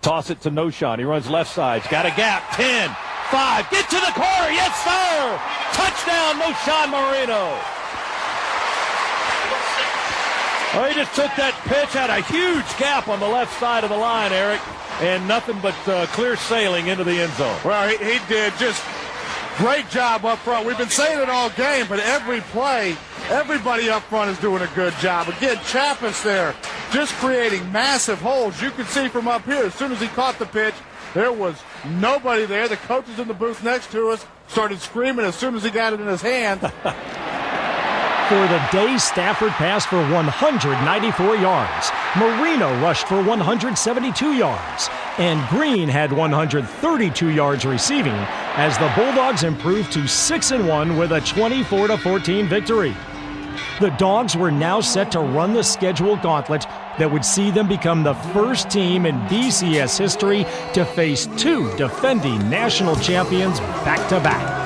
Toss it to Noshawn. He runs left side. He's got a gap. 10, 5. Get to the corner. Yes, sir. Touchdown, Noshawn Marino. Oh, he just took that pitch, had a huge gap on the left side of the line, Eric, and nothing but clear sailing into the end zone. Well, he did just great job up front. We've been saying it all game, but every play, everybody up front is doing a good job. Again, Chappis there just creating massive holes. You can see from up here, as soon as he caught the pitch, there was nobody there. The coaches in the booth next to us started screaming as soon as he got it in his hand. For the day, Stafford passed for 194 yards. Marino rushed for 172 yards. And Green had 132 yards receiving as the Bulldogs improved to 6-1 with a 24-14 victory. The Dogs were now set to run the schedule gauntlet that would see them become the first team in BCS history to face 2 defending national champions back-to-back.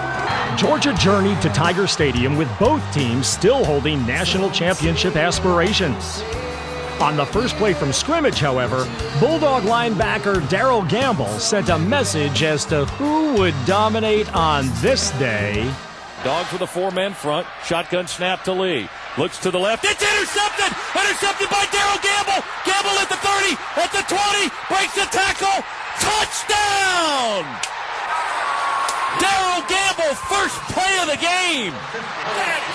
Georgia journeyed to Tiger Stadium with both teams still holding national championship aspirations. On the first play from scrimmage, however, Bulldog linebacker Darrell Gamble sent a message as to who would dominate on this day. Dogs with a 4-man front. Shotgun snap to Lee. Looks to the left. It's intercepted! Intercepted by Darrell Gamble! Gamble at the 30, at the 20, breaks the tackle! Touchdown! Darrell Gamble, first play of the game.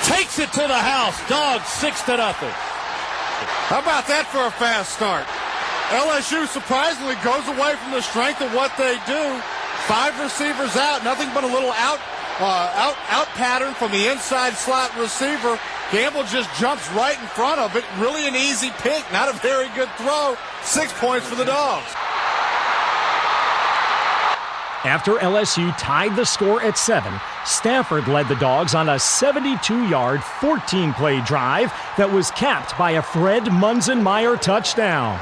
Takes it to the house. Dogs 6-0. How about that for a fast start? LSU surprisingly goes away from the strength of what they do. 5 receivers out, nothing but a little out pattern from the inside slot receiver. Gamble just jumps right in front of it. Really an easy pick, not a very good throw. 6 points for the Dogs. After LSU tied the score at 7, Stafford led the Dogs on a 72-yard, 14-play drive that was capped by a Fred Munzenmeyer touchdown.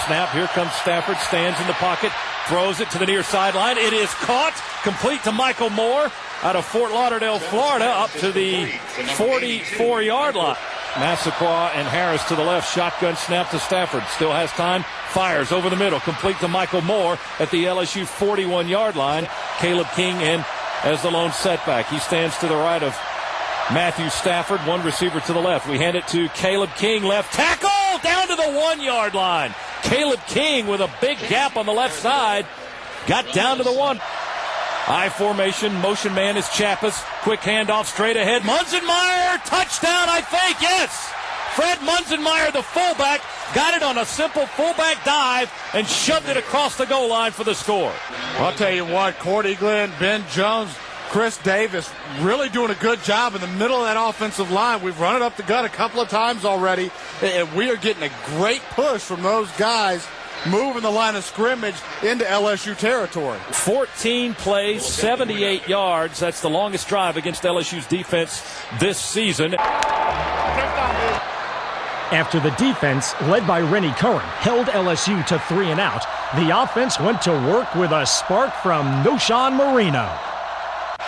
Snap, here comes Stafford, stands in the pocket, throws it to the near sideline. It is caught, complete to Michael Moore out of Fort Lauderdale, Florida, up to the 44-yard line. Massaquoi and Harris to the left. Shotgun snap to Stafford. Still has time. Fires over the middle. Complete to Michael Moore at the LSU 41-yard line. Caleb King in as the lone setback. He stands to the right of Matthew Stafford. One receiver to the left. We hand it to Caleb King. Left tackle down to the 1-yard line. Caleb King with a big gap on the left side. Got down to the 1. I formation, motion man is Chappis. Quick handoff straight ahead. Munzenmeyer, touchdown, I think, yes. Fred Munzenmeyer, the fullback, got it on a simple fullback dive and shoved it across the goal line for the score. I'll tell you what, Cordy Glenn, Ben Jones, Chris Davis really doing a good job in the middle of that offensive line. We've run it up the gut a couple of times already, and we are getting a great push from those guys moving the line of scrimmage into LSU territory. 14 plays, 78 yards. That's the longest drive against LSU's defense this season. After the defense, led by Rennie Curran, held LSU to 3 and out, the offense went to work with a spark from Noshawn Marino.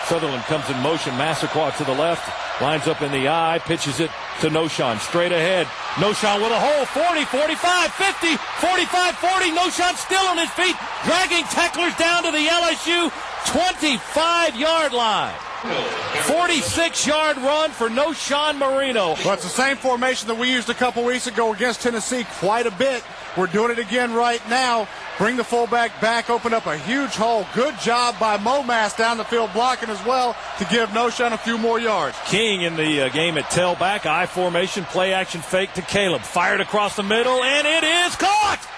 Sutherland comes in motion, Massaquoi to the left, lines up in the eye, pitches it to Noshawn, straight ahead. Noshawn with a hole, 40, 45, 50, 45, 40. Noshawn still on his feet, dragging tacklers down to the LSU 25-yard line. 46-yard run for Noshawn Marino. Well, it's the same formation that we used a couple weeks ago against Tennessee quite a bit. We're doing it again right now. Bring the fullback back, open up a huge hole. Good job by Momass down the field blocking as well to give Noshawn a few more yards. King in the game at tailback, I formation, play action fake to Caleb. Fired across the middle, and it is caught!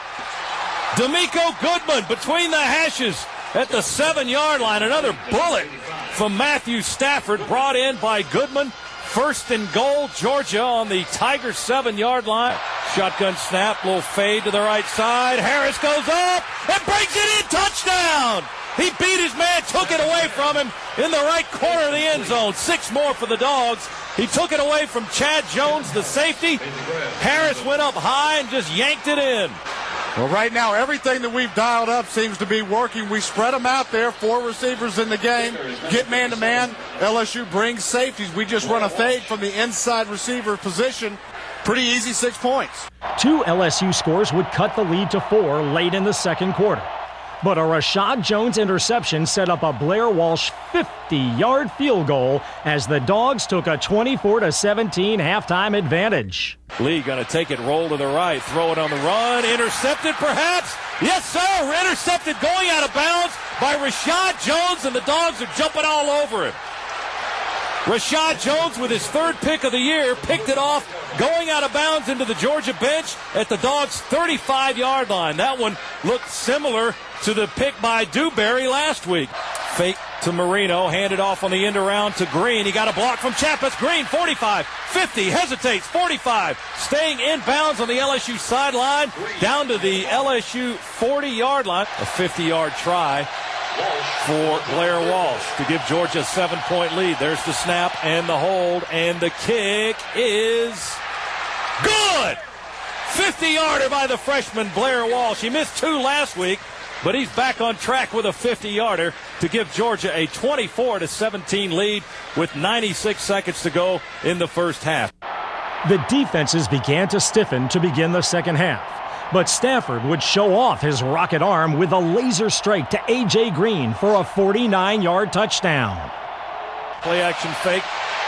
D'Amico Goodman between the hashes at the 7-yard line. Another bullet from Matthew Stafford brought in by Goodman. First and goal, Georgia on the Tiger 7-yard line. Shotgun snap, little fade to the right side. Harris goes up and brings it in. Touchdown! He beat his man, took it away from him in the right corner of the end zone. 6 more for the Dogs. He took it away from Chad Jones, the safety. Harris went up high and just yanked it in. Well, right now, everything that we've dialed up seems to be working. We spread them out there, 4 receivers in the game, get man-to-man. LSU brings safeties. We just run a fade from the inside receiver position. Pretty easy, 6 points. 2 LSU scores would cut the lead to 4 late in the second quarter. But a Rashad Jones interception set up a Blair Walsh 50-yard field goal as the Dogs took a 24-17 halftime advantage. Lee going to take it, roll to the right, throw it on the run, intercepted perhaps. Yes, sir, intercepted going out of bounds by Rashad Jones, and the Dogs are jumping all over him. Rashad Jones with his 3rd pick of the year picked it off, going out of bounds into the Georgia bench at the Dogs' 35-yard line. That one looked similar to the pick by Dewberry last week. Fake to Marino, handed off on the end around to Green. He got a block from Chappis. Green, 45, 50, hesitates, 45, staying in bounds on the LSU sideline, down to the LSU 40-yard line. A 50-yard try for Blair Walsh to give Georgia a 7-point lead. There's the snap and the hold, and the kick is good! 50-yarder by the freshman Blair Walsh. He missed 2 last week, but he's back on track with a 50-yarder to give Georgia a 24-17 lead with 96 seconds to go in the first half. The defenses began to stiffen to begin the second half. But Stafford would show off his rocket arm with a laser strike to A.J. Green for a 49-yard touchdown. Play action fake,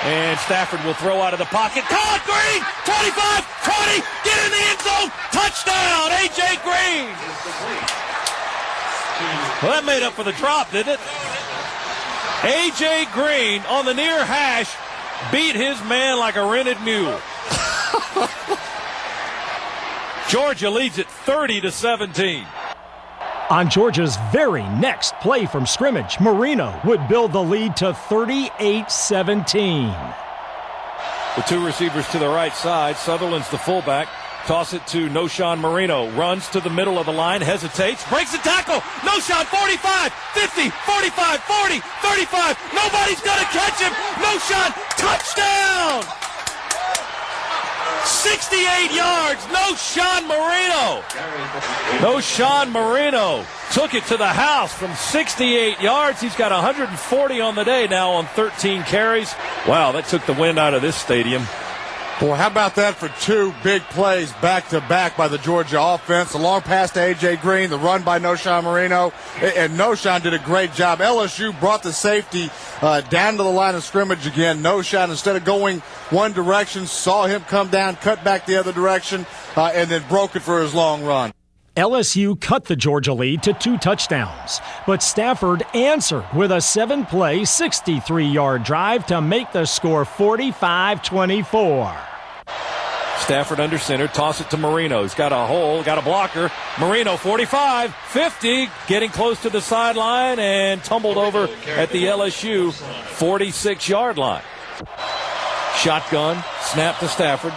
and Stafford will throw out of the pocket. Caught! Green! 25, 20, get in the end zone! Touchdown! A.J. Green! Well, that made up for the drop, didn't it? A.J. Green on the near hash beat his man like a rented mule. Georgia leads it 30-17. On Georgia's very next play from scrimmage, Marino would build the lead to 38-17. The 2 receivers to the right side. Sutherland's the fullback. Toss it to Noshawn Marino. Runs to the middle of the line. Hesitates. Breaks the tackle. Noshawn 45, 50, 45, 40, 35. Nobody's going to catch him. Noshawn, touchdown! 68 yards, Noshawn Marino. Noshawn Marino took it to the house from 68 yards. He's got 140 on the day now on 13 carries. Wow, that took the wind out of this stadium. Boy, how about that for 2 big plays back-to-back by the Georgia offense? The long pass to A.J. Green, the run by Noshawn Marino, and Noshawn did a great job. LSU brought the safety down to the line of scrimmage again. Noshawn, instead of going one direction, saw him come down, cut back the other direction, and then broke it for his long run. LSU cut the Georgia lead to 2 touchdowns, but Stafford answered with a 7-play, 63-yard drive to make the score 45-24. Stafford under center, toss it to Marino. He's got a hole, got a blocker. Marino, 45, 50, getting close to the sideline and tumbled over at the LSU 46-yard line. Shotgun, snap to Stafford.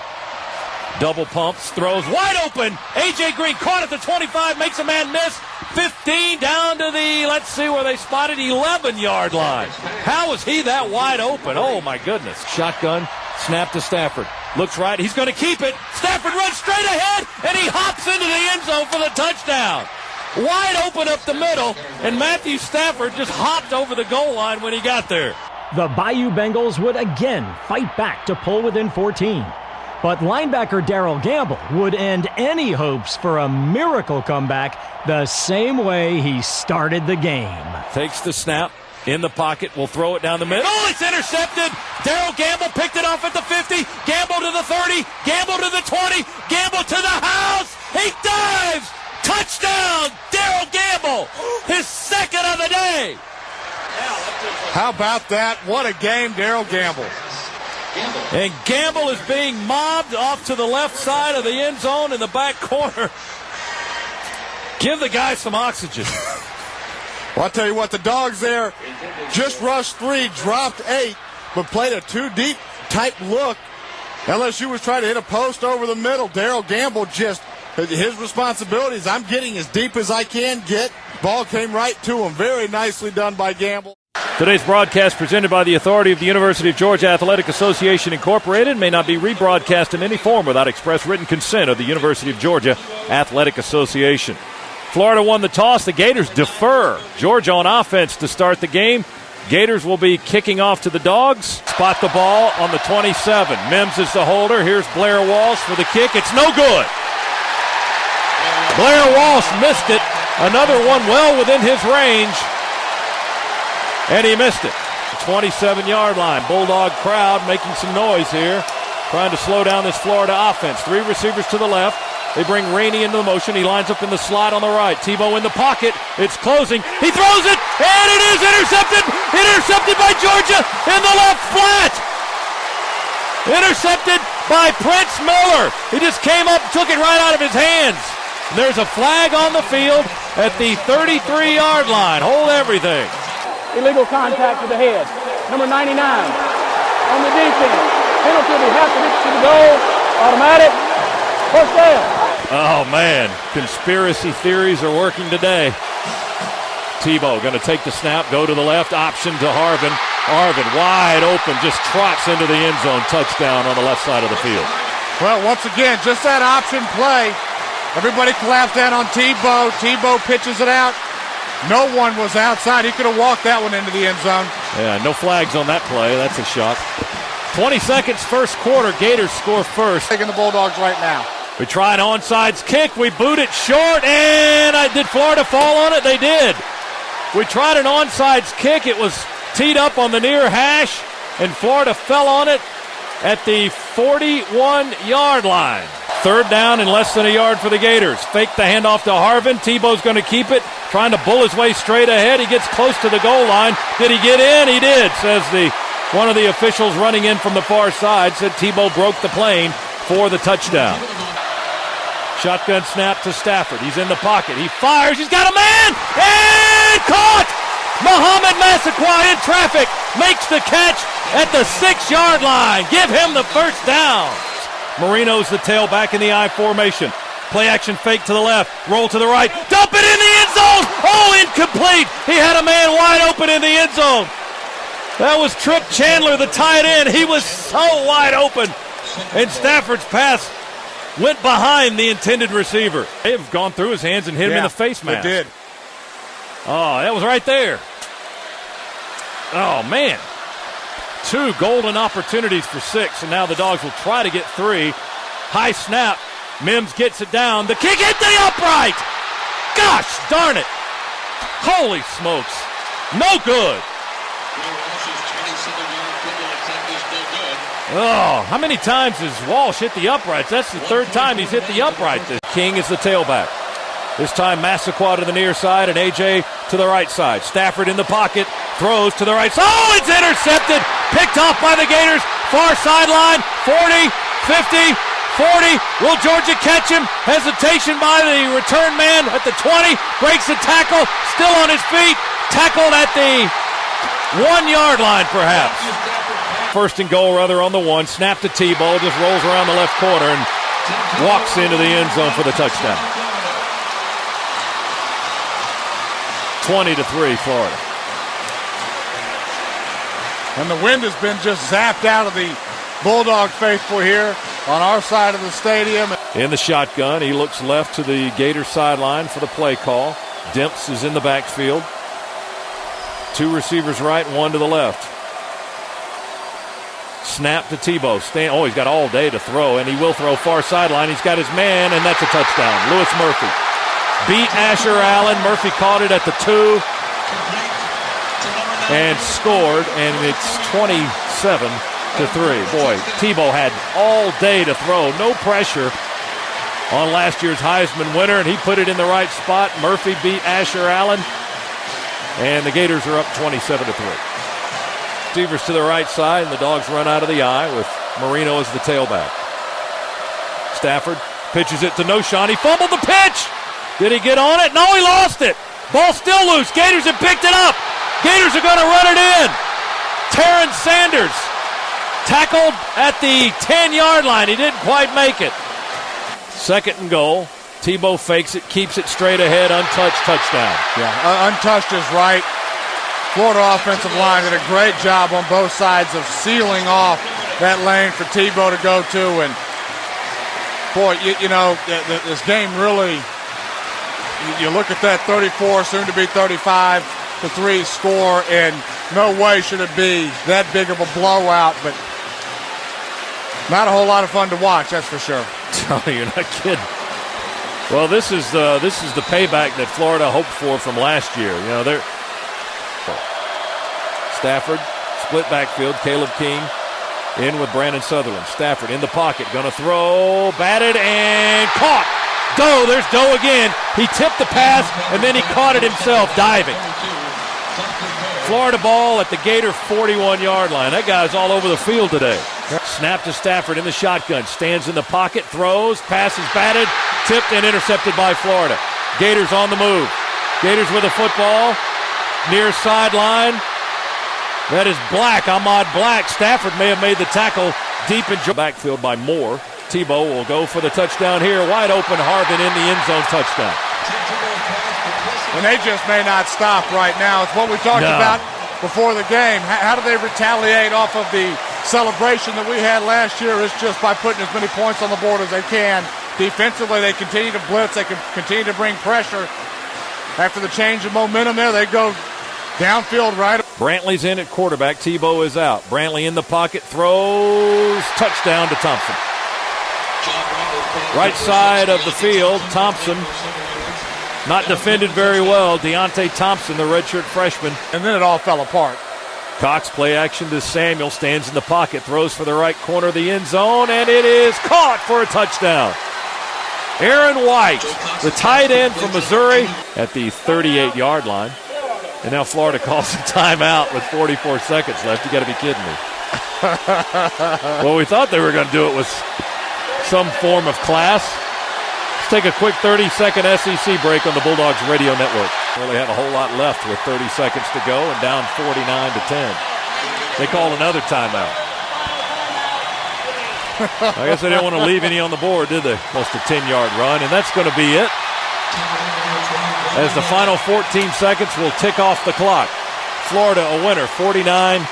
Double pumps, throws wide open. A.J. Green caught at the 25, makes a man miss. 15 down to the, let's see where they spotted, 11-yard line. How is he that wide open? Oh, my goodness. Shotgun, snap to Stafford. Looks right, he's going to keep it. Stafford runs straight ahead, and he hops into the end zone for the touchdown. Wide open up the middle, and Matthew Stafford just hopped over the goal line when he got there. The Bayou Bengals would again fight back to pull within 14. But linebacker Darrell Gamble would end any hopes for a miracle comeback the same way he started the game. Takes the snap, in the pocket, will throw it down the middle. Oh, it's intercepted! Darrell Gamble picked it off at the 50, Gamble to the 30, Gamble to the 20, Gamble to the house! He dives! Touchdown, Darrell Gamble! His second of the day! How about that? What a game, Darrell Gamble. And Gamble is being mobbed off to the left side of the end zone in the back corner. Give the guy some oxygen. Well, I'll tell you what, the Dogs there just rushed 3, dropped 8, but played a 2-deep type look. LSU was trying to hit a post over the middle. Darrell Gamble just, his responsibilities, I'm getting as deep as I can get. Ball came right to him. Very nicely done by Gamble. Today's broadcast presented by the authority of the University of Georgia Athletic Association Incorporated may not be rebroadcast in any form without express written consent of the University of Georgia Athletic Association. Florida won the toss. The Gators defer. Georgia on offense to start the game. Gators will be kicking off to the Dogs. Spot the ball on the 27. Mims is the holder. Here's Blair Walsh for the kick. It's no good. Blair Walsh missed it. Another one well within his range. And he missed it. 27-yard line. Bulldog crowd making some noise here. Trying to slow down this Florida offense. 3 receivers to the left. They bring Rainey into the motion. He lines up in the slot on the right. Tebow in the pocket. It's closing. He throws it, and it is intercepted. Intercepted by Georgia in the left flat. Intercepted by Prince Miller. He just came up, took it right out of his hands. There's a flag on the field at the 33-yard line. Hold everything. Illegal contact with the head. Number 99 on the defense. Penalty will be half of it to the goal. Automatic. First down. Oh, man. Conspiracy theories are working today. Tebow going to take the snap, go to the left, option to Harvin. Harvin wide open, just trots into the end zone. Touchdown on the left side of the field. Well, once again, just that option play. Everybody collapsed down on Tebow. Tebow pitches it out. No one was outside. He could have walked that one into the end zone. Yeah, no flags on that play. That's a shock. 20 seconds, first quarter. Gators score first. Taking the Bulldogs right now. We try an onside kick. We boot it short, and did Florida fall on it? They did. We tried an onside kick. It was teed up on the near hash, and Florida fell on it at the 41-yard line. Third down and less than a yard for the Gators. Fake the handoff to Harvin. Tebow's going to keep it, trying to bull his way straight ahead. He gets close to the goal line. Did he get in? He did, says one of the officials running in from the far side. Said Tebow broke the plane for the touchdown. Shotgun snap to Stafford. He's in the pocket. He fires. He's got a man! And caught! Muhammad Massaquoi in traffic makes the catch at the 6-yard line. Give him the first down. Marino's the tailback in the I formation. Play action fake to the left. Roll to the right. Dump it in the end zone. Oh, incomplete. He had a man wide open in the end zone. That was Trip Chandler, the tight end. He was so wide open. And Stafford's pass went behind the intended receiver. They have gone through his hands and hit him in the face mask. They did. Oh, that was right there. Oh, man. 2 golden opportunities for 6, and now the Dogs will try to get 3. High snap. Mims gets it down. The kick hit the upright. Gosh darn it. Holy smokes. No good. Oh, how many times has Walsh hit the uprights? That's the 3rd time he's hit the upright. King is the tailback. This time Massaquoi to the near side and A.J. to the right side. Stafford in the pocket, throws to the right side. Oh, it's intercepted. Picked off by the Gators. Far sideline, 40, 50, 40. Will Georgia catch him? Hesitation by the return man at the 20. Breaks the tackle. Still on his feet. Tackled at the 1 yard line, perhaps. First and goal, rather, on the 1. Snap to Tebow. Just rolls around the left corner and walks into the end zone for the touchdown. 20-3, Florida. And the wind has been just zapped out of the Bulldog faithful here on our side of the stadium. In the shotgun, he looks left to the Gator sideline for the play call. Demps is in the backfield. 2 receivers right, 1 to the left. Snap to Tebow. He's got all day to throw, and he will throw far sideline. He's got his man, and that's a touchdown. Lewis Murphy beat Asher Allen. Murphy caught it at the 2 and scored, and it's 27-3. Boy, Tebow had all day to throw. No pressure on last year's Heisman winner, and he put it in the right spot. Murphy beat Asher Allen, and the Gators are up 27-3. Receivers to the right side, and the Dogs run out of the eye with Marino as the tailback. Stafford pitches it to Noshawn. He fumbled the pitch. Did he get on it? No, he lost it. Ball still loose. Gators have picked it up. Gators are going to run it in. Terrence Sanders tackled at the 10-yard line. He didn't quite make it. Second and goal. Tebow fakes it, keeps it straight ahead, untouched, touchdown. Yeah, untouched is right. Florida offensive line did a great job on both sides of sealing off that lane for Tebow to go to. And, boy, this game really, you look at that 34, soon to be 35-3 score, and no way should it be that big of a blowout, but not a whole lot of fun to watch, that's for sure. Oh, you're not kidding. Well, this is the payback that Florida hoped for from last year. They're Stafford, split backfield. Caleb King in with Brandon Sutherland. Stafford in the pocket, going to throw, batted, and caught. Doe, there's Doe again. He tipped the pass, and then he caught it himself, diving. Florida ball at the Gator 41-yard line. That guy's all over the field today. Snap to Stafford in the shotgun. Stands in the pocket, throws, passes batted, tipped, and intercepted by Florida. Gators on the move. Gators with a football, near sideline. That is Black, Ahmad Black. Stafford may have made the tackle deep in backfield by Moore. Tebow will go for the touchdown here. Wide open, Harvin in the end zone, touchdown. And they just may not stop right now. It's what we talked about before the game. How do they retaliate off of the celebration that we had last year? It's just by putting as many points on the board as they can. Defensively, they continue to blitz. They can continue to bring pressure. After the change of momentum there, they go downfield right. Brantley's in at quarterback. Tebow is out. Brantley in the pocket, throws, touchdown to Thompson. Right side of the field, Thompson not defended very well. Deontay Thompson, the redshirt freshman. And then it all fell apart. Cox play action to Samuel, stands in the pocket, throws for the right corner of the end zone, and it is caught for a touchdown. Aaron White, the tight end from Missouri, at the 38-yard line. And now Florida calls a timeout with 44 seconds left. You got to be kidding me. Well, we thought they were going to do it with some form of class. Let's take a quick 30-second SEC break on the Bulldogs Radio Network. Really have a whole lot left with 30 seconds to go and down 49-10. They call another timeout. I guess they didn't want to leave any on the board, did they? Almost a 10-yard run, and that's going to be it. As the final 14 seconds will tick off the clock. Florida a winner, 49-10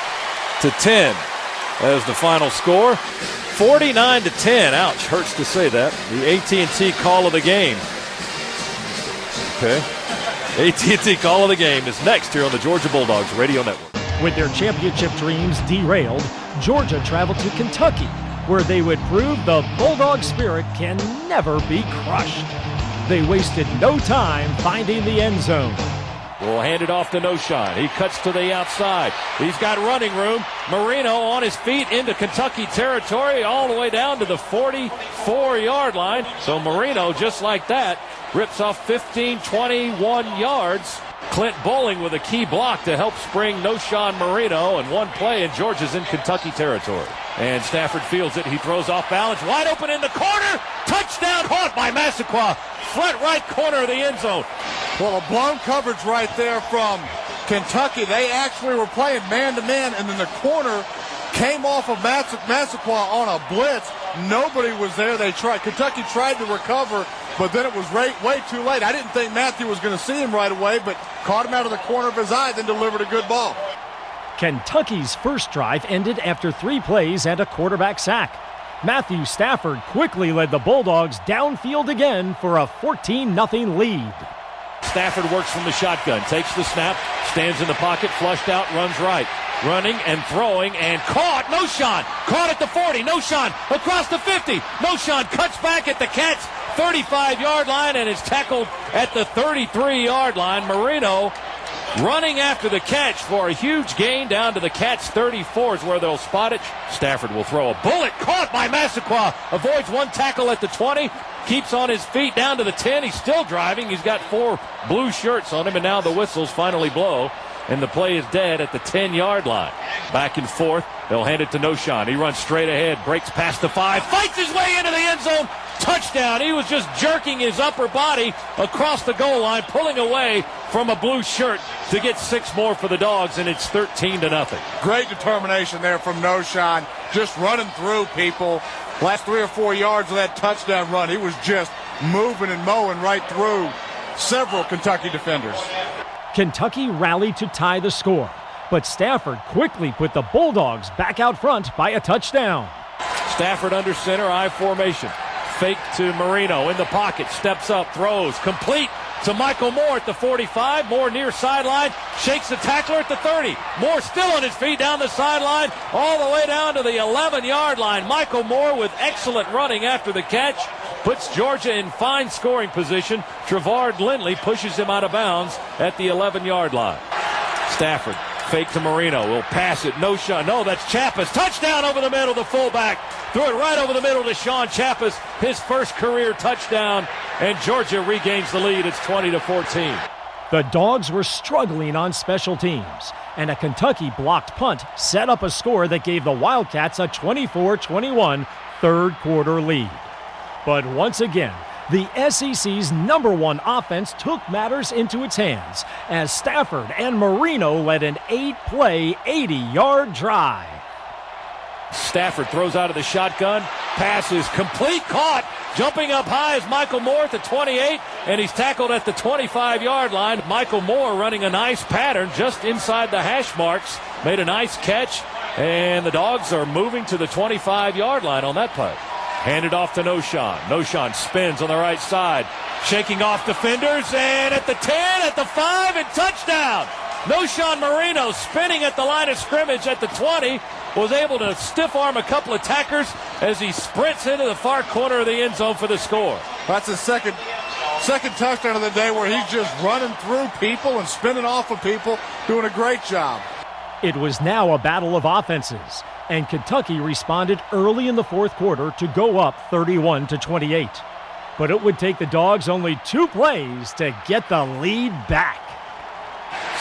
as the final score. 49-10. Ouch, hurts to say that. The AT&T call of the game. Okay. AT&T call of the game is next here on the Georgia Bulldogs Radio Network. With their championship dreams derailed, Georgia traveled to Kentucky, where they would prove the Bulldog spirit can never be crushed. They wasted no time finding the end zone. We'll hand it off to Noshawn. He cuts to the outside. He's got running room. Marino on his feet into Kentucky territory all the way down to the 44-yard line. So Marino, just like that, rips off 15, 21 yards. Clint Bowling with a key block to help spring Noshawn Marino, and one play, and Georgia's in Kentucky territory. And Stafford fields it. He throws off balance. Wide open in the corner. Touchdown caught by Massaquoi. Front right corner of the end zone. Well, a blown coverage right there from Kentucky. They actually were playing man-to-man, and then the corner came off of Massaquoi on a blitz. Nobody was there. Kentucky tried to recover, but then it was way too late. I didn't think Matthew was going to see him right away, but caught him out of the corner of his eye, then delivered a good ball. Kentucky's first drive ended after 3 plays and a quarterback sack. Matthew Stafford quickly led the Bulldogs downfield again for a 14-0 lead. Stafford works from the shotgun, takes the snap, stands in the pocket, flushed out, runs right. Running and throwing and caught. Noshawn caught at the 40. Noshawn across the 50. Noshawn cuts back at the Cats' 35-yard line and is tackled at the 33-yard line. Marino running after the catch for a huge gain down to the Cats' 34 is where they'll spot it. Stafford will throw a bullet. Caught by Massaquoi. Avoids one tackle at the 20. Keeps on his feet down to the 10. He's still driving. He's got 4 blue shirts on him, and now the whistles finally blow. And the play is dead at the 10-yard line. Back and forth. They'll hand it to Noshawn. He runs straight ahead, breaks past the 5, fights his way into the end zone. Touchdown. He was just jerking his upper body across the goal line, pulling away from a blue shirt to get 6 more for the Dogs, and it's 13-0. Great determination there from Noshawn, just running through people. Last 3 or 4 yards of that touchdown run, he was just moving and mowing right through several Kentucky defenders. Kentucky rallied to tie the score, but Stafford quickly put the Bulldogs back out front by a touchdown. Stafford under center, I formation. Fake to Marino in the pocket, steps up, throws, complete to Michael Moore at the 45. Moore near sideline, shakes the tackler at the 30. Moore still on his feet down the sideline, all the way down to the 11-yard line. Michael Moore with excellent running after the catch. Puts Georgia in fine scoring position. Trevard Lindley pushes him out of bounds at the 11-yard line. Stafford, fake to Marino, will pass it. Noshawn, no, that's Chappis. Touchdown over the middle, the fullback. Threw it right over the middle to Sean Chappis, his first career touchdown, and Georgia regains the lead. It's 20-14. The Dogs were struggling on special teams, and a Kentucky blocked punt set up a score that gave the Wildcats a 24-21 third-quarter lead. But once again, the SEC's #1 offense took matters into its hands as Stafford and Marino led an 8-play, 80-yard drive. Stafford throws out of the shotgun. Pass is complete. Caught. Jumping up high is Michael Moore at the 28, and he's tackled at the 25-yard line. Michael Moore running a nice pattern just inside the hash marks. Made a nice catch, and the Dogs are moving to the 25-yard line on that play. Handed off to Noshawn. Noshawn spins on the right side. Shaking off defenders, and at the 10, at the 5, and touchdown. Noshawn Marino spinning at the line of scrimmage at the 20. Was able to stiff arm a couple of attackers as he sprints into the far corner of the end zone for the score. That's his second touchdown of the day where he's just running through people and spinning off of people, doing a great job. It was now a battle of offenses, and Kentucky responded early in the fourth quarter to go up 31-28. But it would take the Dogs only 2 plays to get the lead back.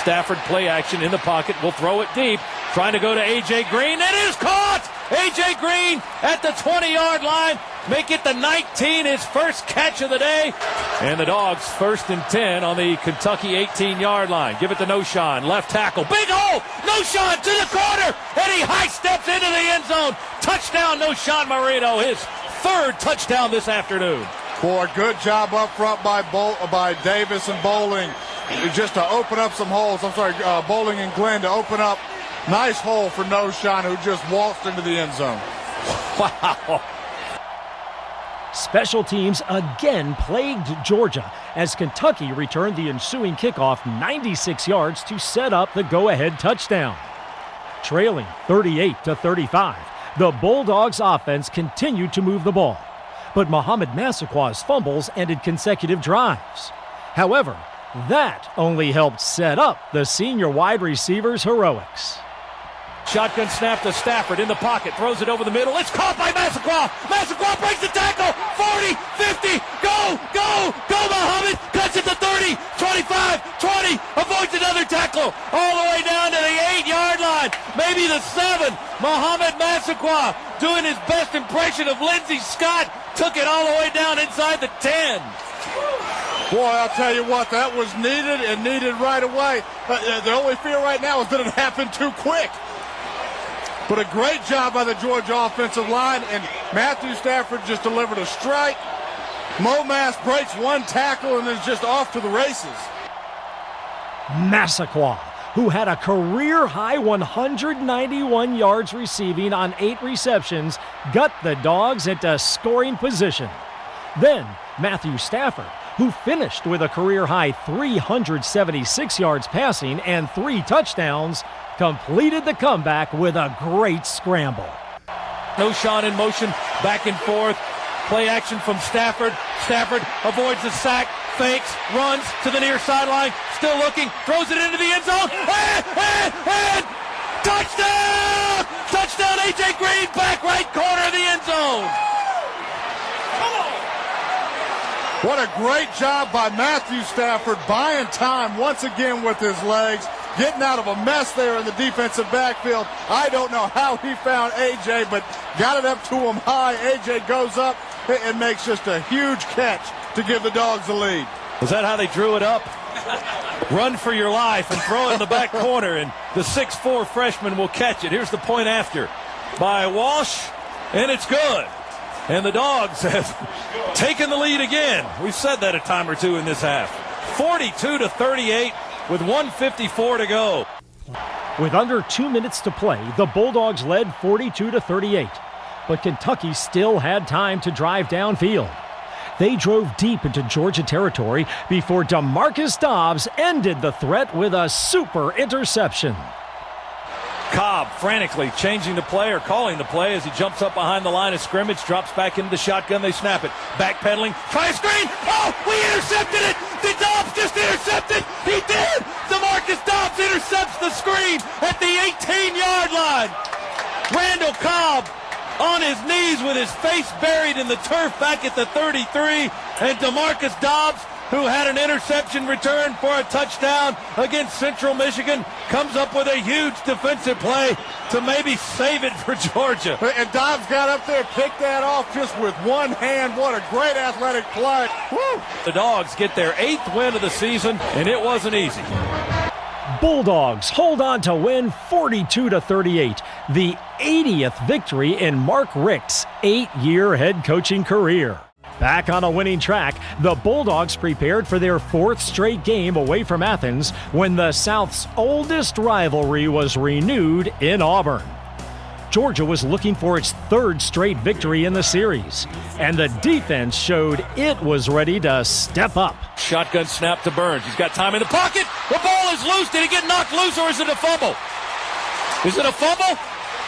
Stafford play action in the pocket, will throw it deep, trying to go to A.J. Green. It is caught! A.J. Green at the 20-yard line. Make it the 19, his first catch of the day. And the Dogs 1st and 10 on the Kentucky 18-yard line. Give it to Noshawn, left tackle. Big hole! Noshawn to the corner, and he high steps into the end zone. Touchdown, Noshawn Marino, his 3rd touchdown this afternoon. Boy, good job up front by Davis and Bowling just to open up some holes. Bowling and Glenn to open up. Nice hole for Noshawn, who just waltzed into the end zone. Wow. Special teams again plagued Georgia as Kentucky returned the ensuing kickoff 96 yards to set up the go-ahead touchdown. Trailing 38-35, the Bulldogs offense continued to move the ball, but Muhammad Massaquoi's fumbles ended consecutive drives. However, that only helped set up the senior wide receiver's heroics. Shotgun snap to Stafford in the pocket, throws it over the middle. It's caught by Massaquoi. Massaquoi breaks the tackle. 40, 50, go, Muhammad. Cuts it to 30, 25, 25, 20, avoids another tackle all the way down to the 8-yard line, maybe the 7. Mohamed Massaquoi doing his best impression of Lindsey Scott, took it all the way down inside the 10. Boy, I'll tell you what, that was needed and needed right away. The only fear right now is that it happened too quick. But a great job by the Georgia offensive line, and Matthew Stafford just delivered a strike. Momass breaks one tackle and is just off to the races. Massaquoi, who had a career-high 191 yards receiving on 8 receptions, got the Dogs into scoring position. Then Matthew Stafford, who finished with a career-high 376 yards passing and 3 touchdowns, completed the comeback with a great scramble. Knowshon in motion, back and forth. Play action from Stafford. Stafford avoids the sack, fakes, runs to the near sideline, still looking, throws it into the end zone, and touchdown! Touchdown, A.J. Green, back right corner of the end zone. What a great job by Matthew Stafford, buying time once again with his legs, getting out of a mess there in the defensive backfield. I don't know how he found A.J., but got it up to him high. A.J. goes up and makes just a huge catch to give the Dogs the lead. Was that how they drew it up? Run for your life and throw it in the back corner, and the 6'4 freshman will catch it. Here's the point after by Walsh, and it's good. And the Dogs have taken the lead again. We've said that a time or two in this half. 42-38 with 1:54 to go. With under 2 minutes to play, the Bulldogs led 42-38. But Kentucky still had time to drive downfield. They drove deep into Georgia territory before DeMarcus Dobbs ended the threat with a super interception. Cobb frantically changing the play or calling the play as he jumps up behind the line of scrimmage, drops back into the shotgun, they snap it. Backpedaling, try a screen, oh, we intercepted it! Did Dobbs just intercept it? He did! DeMarcus Dobbs intercepts the screen at the 18-yard line. Randall Cobb on his knees with his face buried in the turf back at the 33, and DeMarcus Dobbs, who had an interception return for a touchdown against Central Michigan, comes up with a huge defensive play to maybe save it for Georgia. And Dobbs got up there, picked that off just with one hand. What a great athletic play. Woo! The Dogs get their 8th win of the season, and it wasn't easy. Bulldogs hold on to win 42-38, the 80th victory in Mark Richt's 8-year head coaching career. Back on a winning track, the Bulldogs prepared for their 4th straight game away from Athens when the South's oldest rivalry was renewed in Auburn. Georgia was looking for its 3rd straight victory in the series, and the defense showed it was ready to step up. Shotgun snap to Burns. He's got time in the pocket. The ball is loose. Did he get knocked loose, or is it a fumble? Is it a fumble?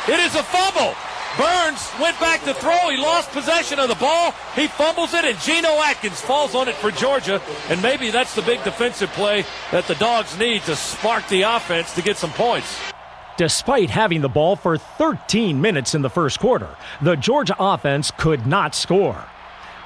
It is a fumble. Burns went back to throw. He lost possession of the ball. He fumbles it, and Geno Atkins falls on it for Georgia. And maybe that's the big defensive play that the Dogs need to spark the offense to get some points. Despite having the ball for 13 minutes in the first quarter, the Georgia offense could not score.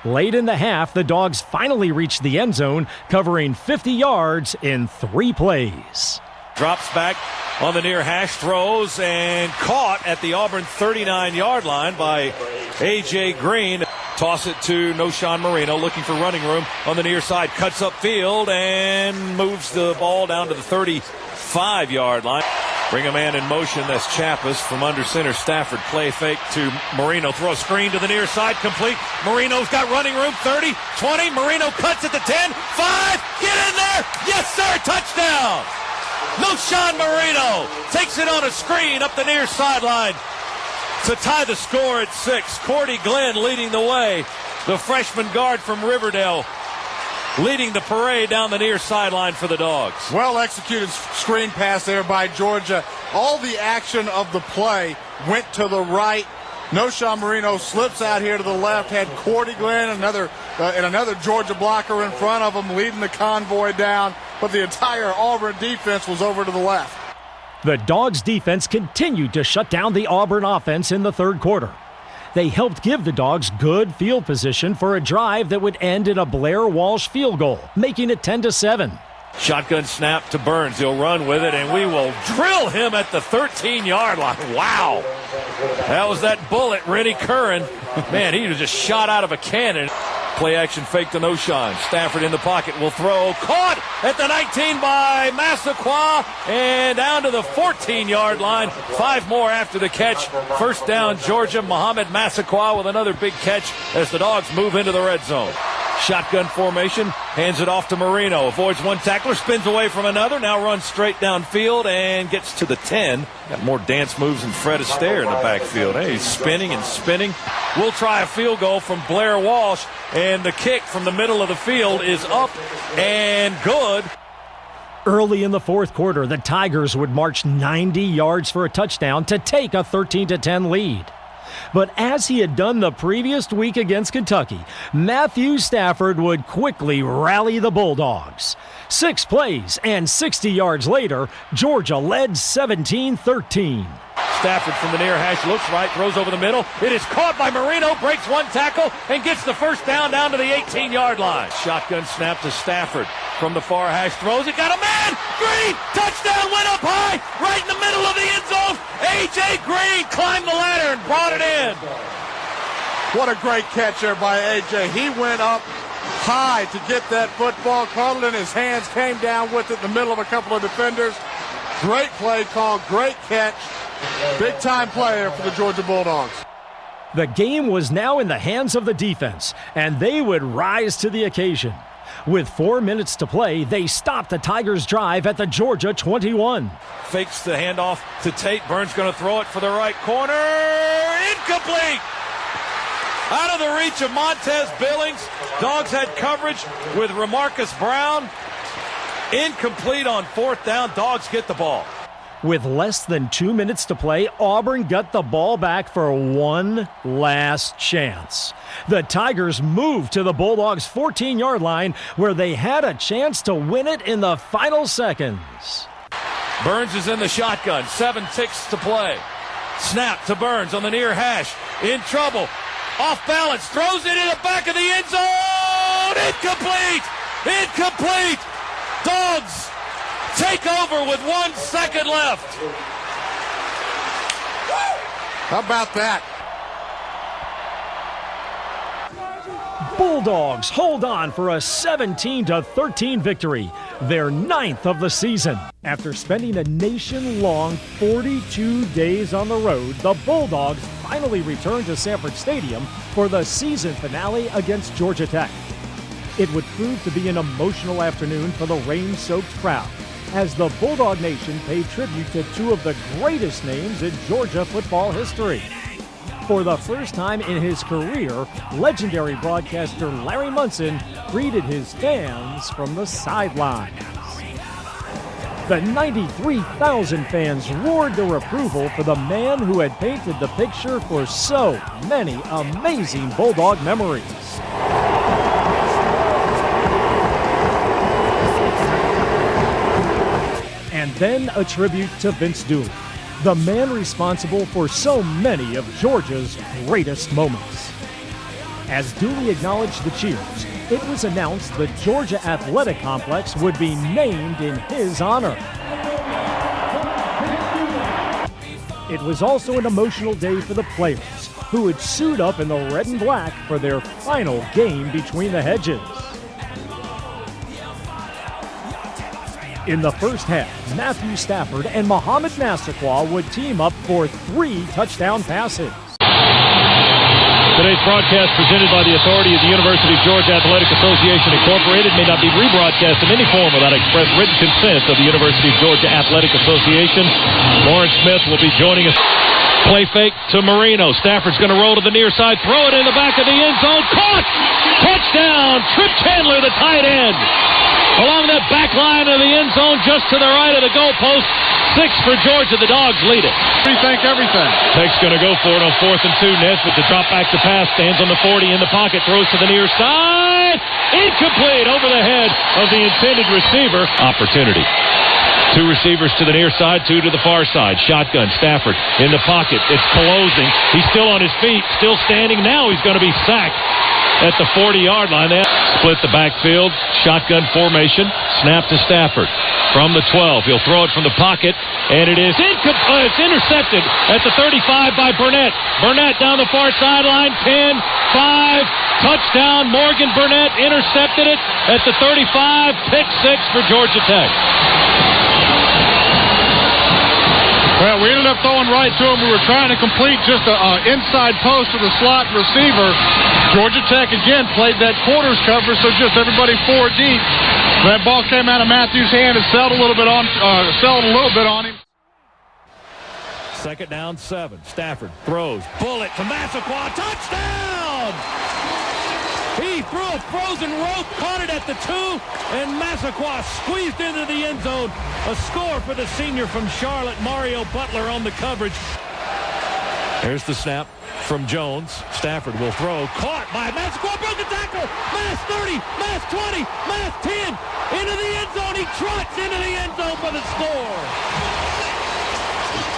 Late in the half, the Dogs finally reached the end zone, covering 50 yards in 3 plays. Drops back on the near hash, throws, and caught at the Auburn 39-yard line by A.J. Green. Toss it to Knowshon Moreno, looking for running room on the near side. Cuts upfield and moves the ball down to the 35-yard line. Bring a man in motion. That's Chappis from under center. Stafford play fake to Moreno. Throw a screen to the near side. Complete. Moreno's got running room. 30, 20. Moreno cuts at the 10. 5. Get in there. Yes, sir. Touchdown. Knowshon Moreno takes it on a screen up the near sideline to tie the score at 6. Cordy Glenn leading the way. The freshman guard from Riverdale leading the parade down the near sideline for the Dogs. Well executed screen pass there by Georgia. All the action of the play went to the right. Knowshon Moreno slips out here to the left, had Cordy Glenn, another Georgia blocker in front of him, leading the convoy down, but the entire Auburn defense was over to the left. The Dogs' defense continued to shut down the Auburn offense in the third quarter. They helped give the Dogs good field position for a drive that would end in a Blair Walsh field goal, making it 10-7. Shotgun snap to Burns. He'll run with it, and we will drill him at the 13-yard line. Wow. That was that bullet, Rennie Curran. Man, he was just shot out of a cannon. Play action fake to Noshan. Stafford in the pocket will throw. Caught at the 19 by Massaquoi. And down to the 14-yard line. 5 more after the catch. First down, Georgia. Mohamed Massaquoi with another big catch as the Dogs move into the red zone. Shotgun formation, hands it off to Marino. Avoids one tackler, spins away from another, now runs straight downfield and gets to the 10. Got more dance moves than Fred Astaire in the backfield. Hey, he's spinning and spinning. We'll try a field goal from Blair Walsh, and the kick from the middle of the field is up and good. Early in the fourth quarter, the Tigers would march 90 yards for a touchdown to take a 13-10 lead. But as he had done the previous week against Kentucky, Matthew Stafford would quickly rally the Bulldogs. 6 plays and 60 yards later, Georgia led 17-13. Stafford from the near hash looks right, throws over the middle. It is caught by Marino, breaks one tackle, and gets the first down to the 18-yard line. Shotgun snap to Stafford from the far hash, throws it, got a man! Green! Touchdown, went up high, right in the middle of the end zone. A.J. Green climbed the ladder and brought it in. What a great catch there by A.J. He went up high to get that football, caught it in his hands, came down with it in the middle of a couple of defenders. Great play call, great catch. Big-time player for the Georgia Bulldogs. The game was now in the hands of the defense, and they would rise to the occasion. With 4 minutes to play, they stopped the Tigers' drive at the Georgia 21. Fakes the handoff to Tate. Burns going to throw it for the right corner. Incomplete! Out of the reach of Montez Billings. Dogs had coverage with Remarcus Brown. Incomplete on fourth down. Dogs get the ball. With less than 2 minutes to play, Auburn got the ball back for one last chance. The Tigers moved to the Bulldogs' 14-yard line, where they had a chance to win it in the final seconds. Burns is in the shotgun. 7 ticks to play. Snap to Burns on the near hash. In trouble. Off balance. Throws it in the back of the end zone. Incomplete. Incomplete. Dogs take over with 1 second left. How about that? Bulldogs hold on for a 17-13 victory, their 9th of the season. After spending a nation-long 42 days on the road, the Bulldogs finally returned to Sanford Stadium for the season finale against Georgia Tech. It would prove to be an emotional afternoon for the rain-soaked crowd, as the Bulldog Nation paid tribute to 2 of the greatest names in Georgia football history. For the first time in his career, legendary broadcaster Larry Munson greeted his fans from the sidelines. The 93,000 fans roared their approval for the man who had painted the picture for so many amazing Bulldog memories. And then a tribute to Vince Dooley, the man responsible for so many of Georgia's greatest moments. As Dooley acknowledged the cheers, it was announced the Georgia Athletic Complex would be named in his honor. It was also an emotional day for the players, who would suit up in the red and black for their final game between the hedges. In the first half, Matthew Stafford and Mohamed Massaquoi would team up for 3 touchdown passes. Today's broadcast presented by the authority of the University of Georgia Athletic Association Incorporated may not be rebroadcast in any form without express written consent of the University of Georgia Athletic Association. Lawrence Smith will be joining us. Play fake to Marino. Stafford's going to roll to the near side, throw it in the back of the end zone. Caught! Touchdown! Trip Chandler, the tight end. Along that back line of the end zone, just to the right of the goalpost. 6 for Georgia. The Dogs lead it. Rethink everything. Tech's going to go for it on 4th and 2. Nesbitt to drop back to pass. Stands on the 40 in the pocket. Throws to the near side. Incomplete over the head of the intended receiver. Opportunity. 2 receivers to the near side, 2 to the far side. Shotgun. Stafford in the pocket. It's closing. He's still on his feet. Still standing. Now he's going to be sacked at the 40-yard line. They split the backfield. Shotgun formation. Snap to Stafford from the 12. He'll throw it from the pocket, and it is it's intercepted at the 35 by Burnett. Burnett down the far sideline, 10, 5, touchdown. Morgan Burnett intercepted it at the 35, pick 6 for Georgia Tech. Well, we ended up throwing right to him. We were trying to complete just an inside post to the slot receiver. Georgia Tech, again, played that quarters cover, so just everybody 4 deep. That ball came out of Matthews' hand and settled a little bit on him. Second down, 7. Stafford throws. Bullet to Massaquoi. Touchdown! He threw a frozen rope, caught it at the 2, and Massaquoi squeezed into the end zone. A score for the senior from Charlotte, Mario Butler on the coverage. There's the snap from Jones. Stafford will throw. Caught by Massaquoi. Broken tackle. Mass 30. Mass 20. Mass 10. Into the end zone. He trots into the end zone for the score.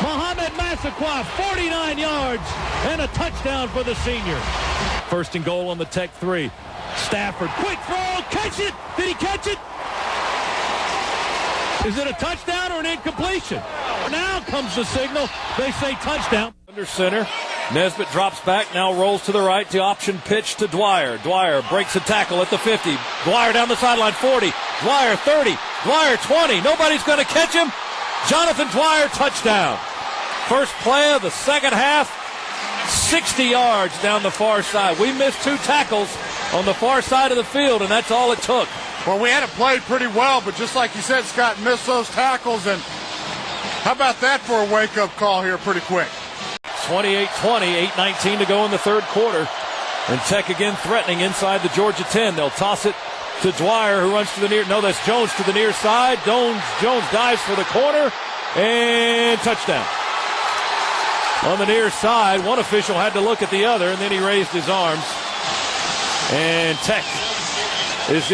Mohamed Massaquoi, 49 yards and a touchdown for the senior. First and goal on the Tech 3. Stafford, quick throw, catch it. Did he catch it? Is it a touchdown or an incompletion? Now comes the signal. They say touchdown. Under center. Nesbitt drops back, now rolls to the right. The option pitch to Dwyer. Dwyer breaks a tackle at the 50. Dwyer down the sideline, 40. Dwyer, 30. Dwyer, 20. Nobody's going to catch him. Jonathan Dwyer, touchdown. First play of the second half. 60 yards down the far side. We missed 2 tackles on the far side of the field, and that's all it took. Well, we had it played pretty well, but just like you said, Scott, missed those tackles. And how about that for a wake-up call here pretty quick? 28-20, 8:19 to go in the third quarter. And Tech again threatening inside the Georgia 10. They'll toss it to Dwyer, who runs to the near. No, that's Jones to the near side. Jones dives for the corner, and touchdown. On the near side, one official had to look at the other, and then he raised his arms. And Tech is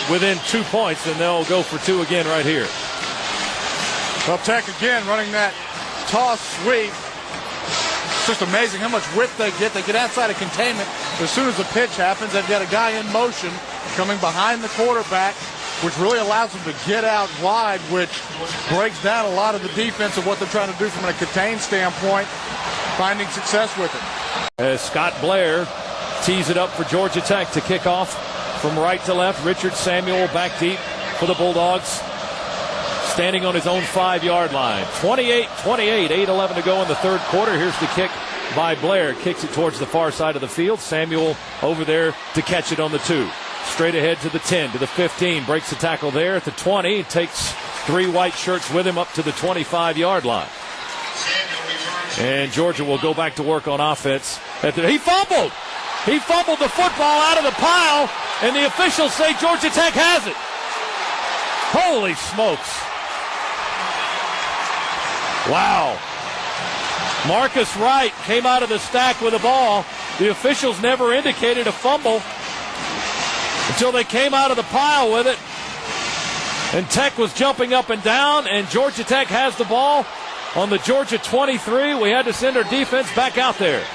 within 2 points, and they'll go for 2 again right here. Well, Tech again running that toss sweep. It's just amazing how much width they get. They get outside of containment. As soon as the pitch happens, they've got a guy in motion coming behind the quarterback, which really allows them to get out wide, which breaks down a lot of the defense of what they're trying to do from a contained standpoint, finding success with it. As Scott Blair tees it up for Georgia Tech to kick off from right to left. Richard Samuel back deep for the Bulldogs, standing on his own 5-yard line. 28-28, 8:11 to go in the third quarter. Here's the kick by Blair. Kicks it towards the far side of the field. Samuel over there to catch it on the 2. Straight ahead to the 10, to the 15. Breaks the tackle there at the 20. Takes 3 white shirts with him up to the 25-yard line. And Georgia will go back to work on offense. He fumbled! He fumbled the football out of the pile, and the officials say Georgia Tech has it. Holy smokes. Wow. Marcus Wright came out of the stack with the ball. The officials never indicated a fumble until they came out of the pile with it. And Tech was jumping up and down, and Georgia Tech has the ball on the Georgia 23. We had to send our defense back out there.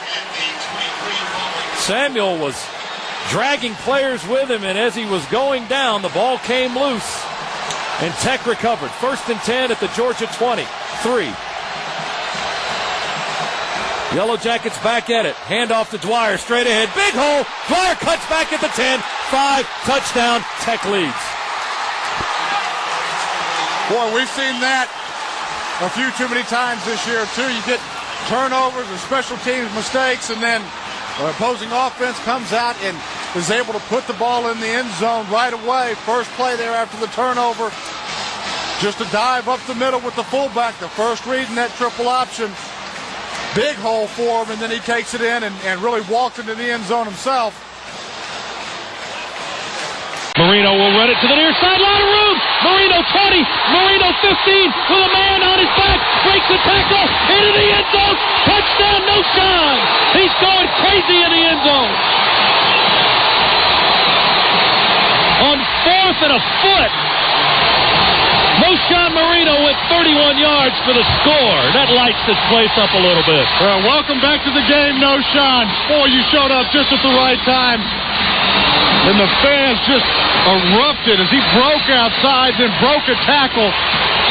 Samuel was dragging players with him, and as he was going down, the ball came loose, and Tech recovered. First and 10 at the Georgia 23. Yellow Jackets back at it. Handoff to Dwyer, straight ahead. Big hole. Dwyer cuts back at the 10. 5, touchdown. Tech leads. Boy, we've seen that a few too many times this year, too. You get turnovers or special teams mistakes, and then opposing offense comes out and is able to put the ball in the end zone right away. First play there after the turnover. Just a dive up the middle with the fullback. The first read in that triple option. Big hole for him, and then he takes it in and really walks into the end zone himself. Marino will run it to the near side. Lot of room. Marino 20. Marino 15 with a man on his back. Breaks the tackle into the end zone. Touchdown, Noshan. He's going crazy in the end zone. On 4th and a foot. Noshan Marino with 31 yards for the score. That lights this place up a little bit. Well, welcome back to the game, Noshan. Boy, you showed up just at the right time. And the fans just erupted as he broke outside, then broke a tackle.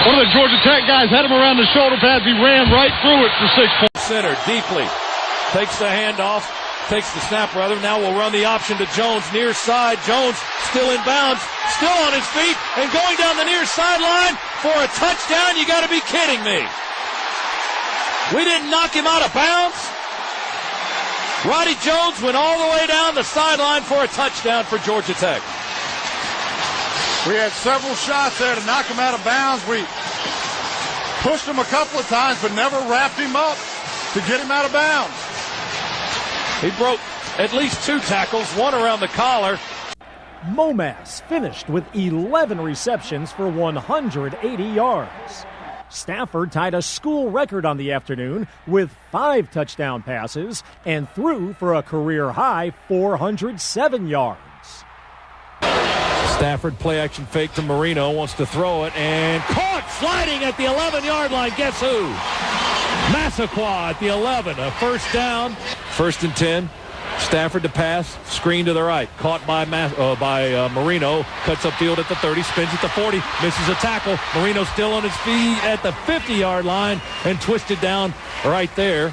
One of the Georgia Tech guys had him around the shoulder pads. He ran right through it for 6 points. Center deeply. Takes the handoff. Takes the snap, rather. Now we'll run the option to Jones, near side. Jones still in bounds, still on his feet, and going down the near sideline for a touchdown. You got to be kidding me. We didn't knock him out of bounds. Roddy Jones went all the way down the sideline for a touchdown for Georgia Tech. We had several shots there to knock him out of bounds. We pushed him a couple of times, but never wrapped him up to get him out of bounds. He broke at least 2 tackles, one around the collar. Momass finished with 11 receptions for 180 yards. Stafford tied a school record on the afternoon with 5 touchdown passes and threw for a career-high 407 yards. Stafford play-action fake to Marino, wants to throw it, and caught sliding at the 11-yard line. Guess who? Massaquoi at the 11, a first down. 1st and 10. Stafford to pass, screen to the right, caught by Marino, cuts upfield at the 30, spins at the 40, misses a tackle. Marino still on his feet at the 50-yard line and twisted down right there.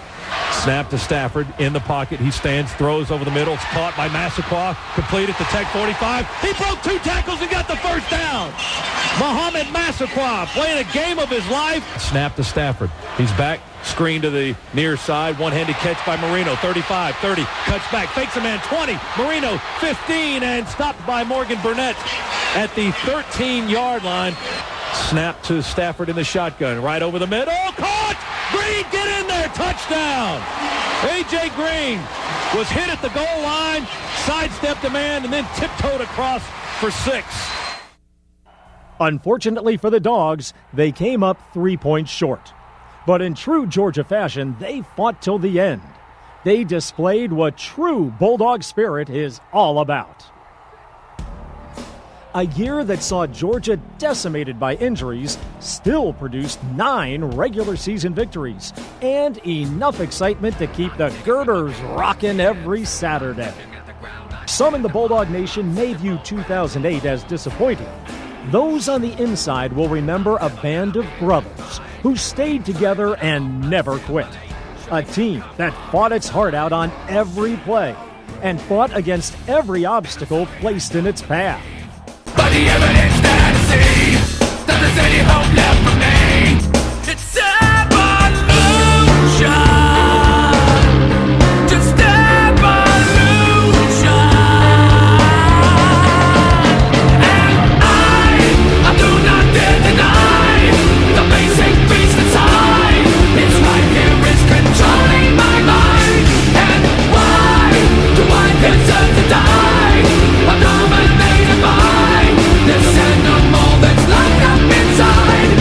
Snap to Stafford in the pocket. He stands, throws over the middle. It's caught by Massaquoi, complete at the Tech 45. He broke 2 tackles and got the first down. Mohamed Massaquoi playing a game of his life. Snap to Stafford. He's back. Screen to the near side. One-handed catch by Marino. 35, 30. Cuts back. Fakes a man. 20. Marino 15 and stopped by Morgan Burnett at the 13-yard line. Snap to Stafford in the shotgun. Right over the middle. Caught! Green, get in there. Touchdown. A.J. Green was hit at the goal line, sidestepped a man, and then tiptoed across for 6. Unfortunately for the Dogs, they came up 3 points short. But in true Georgia fashion, they fought till the end. They displayed what true Bulldog spirit is all about. A year that saw Georgia decimated by injuries still produced 9 regular season victories and enough excitement to keep the girders rocking every Saturday. Some in the Bulldog Nation may view 2008 as disappointing. Those on the inside will remember a band of brothers who stayed together and never quit. A team that fought its heart out on every play and fought against every obstacle placed in its path. But the evidence that I see doesn't any hope left for me. It's evolution. Just evolution. And I do not dare deny the basic beast inside. It's right here, it's controlling my mind. And why do I deserve to die? I'm dominated by this animal that's locked up inside.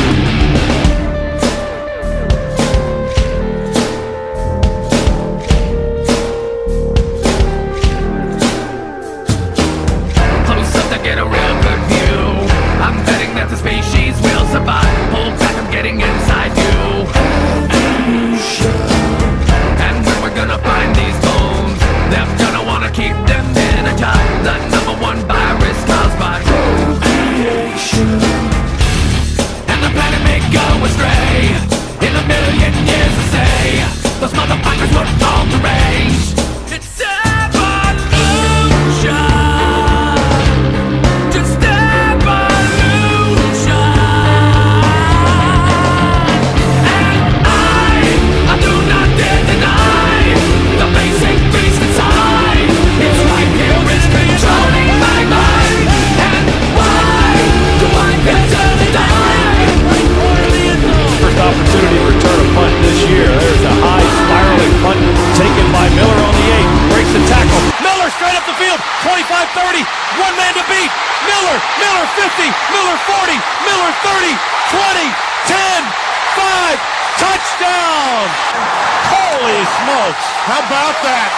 Close up to get a real good view. I'm betting that the species will survive. Pull back, I'm getting inside you. And when we're gonna find these bones, they're gonna wanna keep them in a jar. The #1 virus caused by radiation. And the planet may go astray in a million years to say those motherfuckers were all deranged. It's evolution. Just evolution. And I do not dare deny the basic beast inside. It's right here, it's controlling my mind. And why do I deserve to die? First opportunity to return a punt this year. There's a high spiraling punt taken by Miller on the 8. Breaks the tackle. Miller straight up the field. 25-30. One man to beat. Miller 50. Miller 40. Miller 30. 20. 10. 5. Touchdown. Holy smokes. How about that?